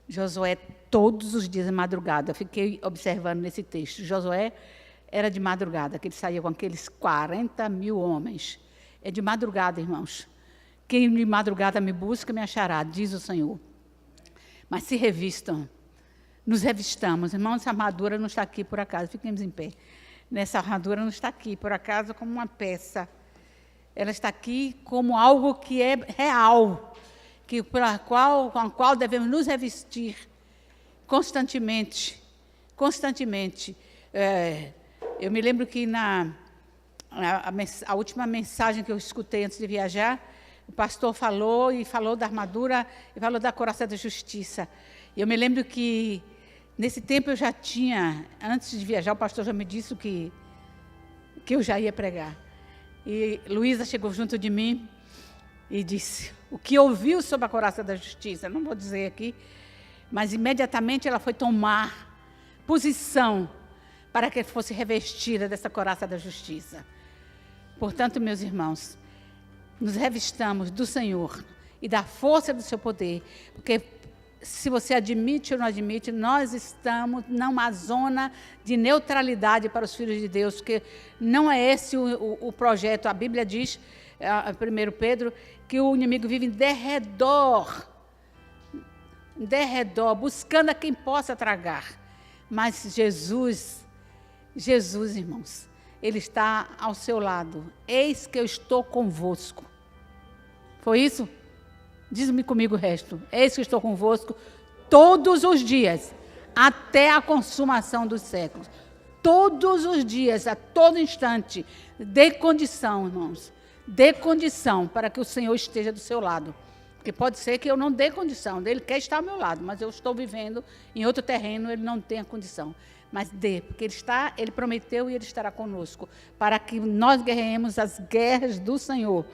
Josué, todos os dias de madrugada, eu fiquei observando nesse texto. Josué era de madrugada, que ele saía com aqueles 40 mil homens. É de madrugada, irmãos. Quem de madrugada me busca, me achará, diz o Senhor. Mas se revistam, nos revistamos. Irmãos, essa armadura não está aqui por acaso, fiquemos em pé. Nessa armadura não está aqui, por acaso, como uma peça. Ela está aqui como algo que é real, com a qual devemos nos revestir constantemente. Constantemente. Eu me lembro que a última mensagem que eu escutei antes de viajar, o pastor falou da armadura, e falou da couraça da justiça. E eu me lembro que, nesse tempo, eu já tinha, antes de viajar, o pastor já me disse que eu já ia pregar. E Luísa chegou junto de mim e disse o que ouviu sobre a couraça da justiça. Não vou dizer aqui, mas imediatamente ela foi tomar posição para que fosse revestida dessa couraça da justiça. Portanto, meus irmãos, nos revistamos do Senhor e da força do seu poder, porque se você admite ou não admite, nós estamos numa zona de neutralidade para os filhos de Deus, porque não é esse o projeto. A Bíblia diz, 1 Pedro, que o inimigo vive em derredor, buscando a quem possa tragar. Mas Jesus, irmãos, Ele está ao seu lado. Eis que eu estou convosco. Foi isso? Diz-me comigo o resto. Eis que estou convosco todos os dias, até a consumação dos séculos. Todos os dias, a todo instante. Dê condição, irmãos. Dê condição para que o Senhor esteja do seu lado. Porque pode ser que eu não dê condição. Ele quer estar ao meu lado, mas eu estou vivendo em outro terreno, ele não tem a condição. Mas dê, porque ele prometeu e ele estará conosco, para que nós guerreemos as guerras do Senhor.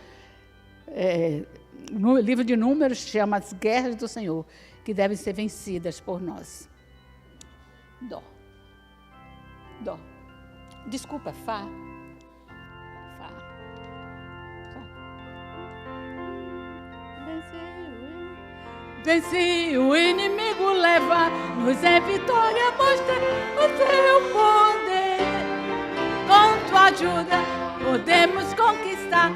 No livro de Números chama as guerras do Senhor, que devem ser vencidas por nós. Dó. Desculpa, Fá. Venci o inimigo, leva-nos em vitória, mostra o seu poder. Com tua ajuda podemos conquistar.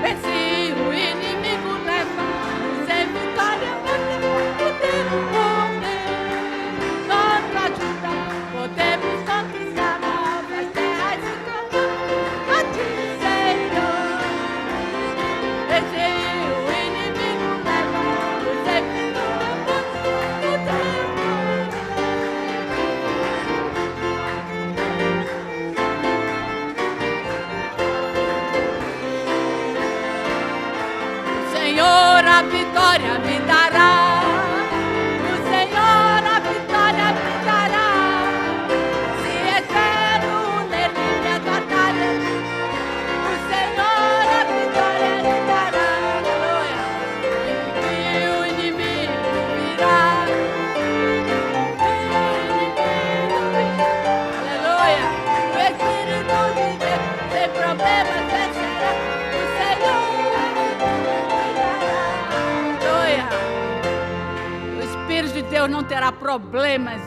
Venci o inimigo, leva-nos em vitória, mostra o teu poder. Com tua ajuda podemos conquistar novas terras e campos. A ti, Senhor. de Deus não terá problemas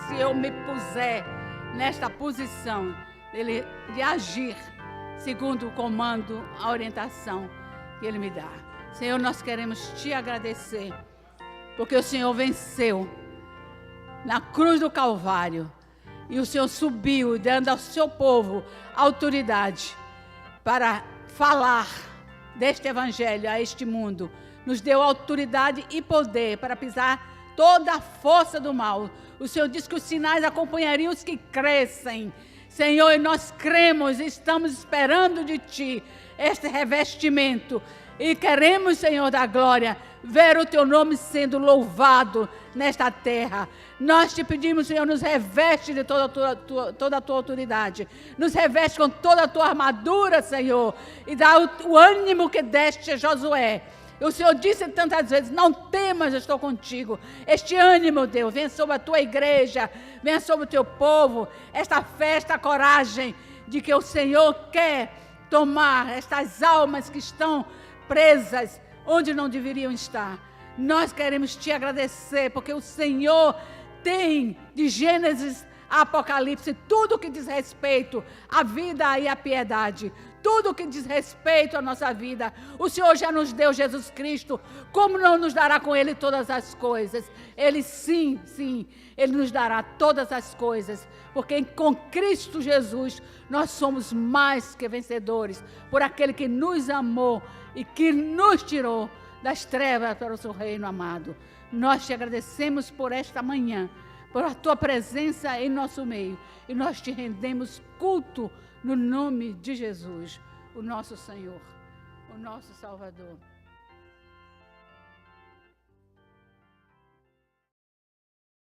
se eu me puser nesta posição de agir segundo o comando, a orientação que Ele me dá. Senhor, nós queremos Te agradecer, porque o Senhor venceu na cruz do Calvário, e o Senhor subiu, dando ao seu povo autoridade para falar deste evangelho a este mundo. Nos deu autoridade e poder para pisar toda a força do mal. O Senhor diz que os sinais acompanhariam os que crescem. Senhor, e nós cremos e estamos esperando de Ti este revestimento. E queremos, Senhor da glória, ver o Teu nome sendo louvado nesta terra. Nós Te pedimos, Senhor, nos reveste de toda a Tua autoridade. Nos reveste com toda a Tua armadura, Senhor. E dá o ânimo que deste a Josué. O Senhor disse tantas vezes, não temas, eu estou contigo. Este ânimo, Deus, venha sobre a Tua igreja, venha sobre o Teu povo. Esta fé, esta coragem de que o Senhor quer tomar estas almas que estão presas onde não deveriam estar. Nós queremos Te agradecer, porque o Senhor tem, de Gênesis a Apocalipse, tudo que diz respeito à vida e à piedade, tudo que diz respeito à nossa vida. O Senhor já nos deu Jesus Cristo, como não nos dará com Ele todas as coisas? Ele sim, Ele nos dará todas as coisas, porque com Cristo Jesus nós somos mais que vencedores, por aquele que nos amou e que nos tirou das trevas para o seu reino amado. Nós Te agradecemos por esta manhã, por a Tua presença em nosso meio, e nós Te rendemos culto no nome de Jesus, o nosso Senhor, o nosso Salvador.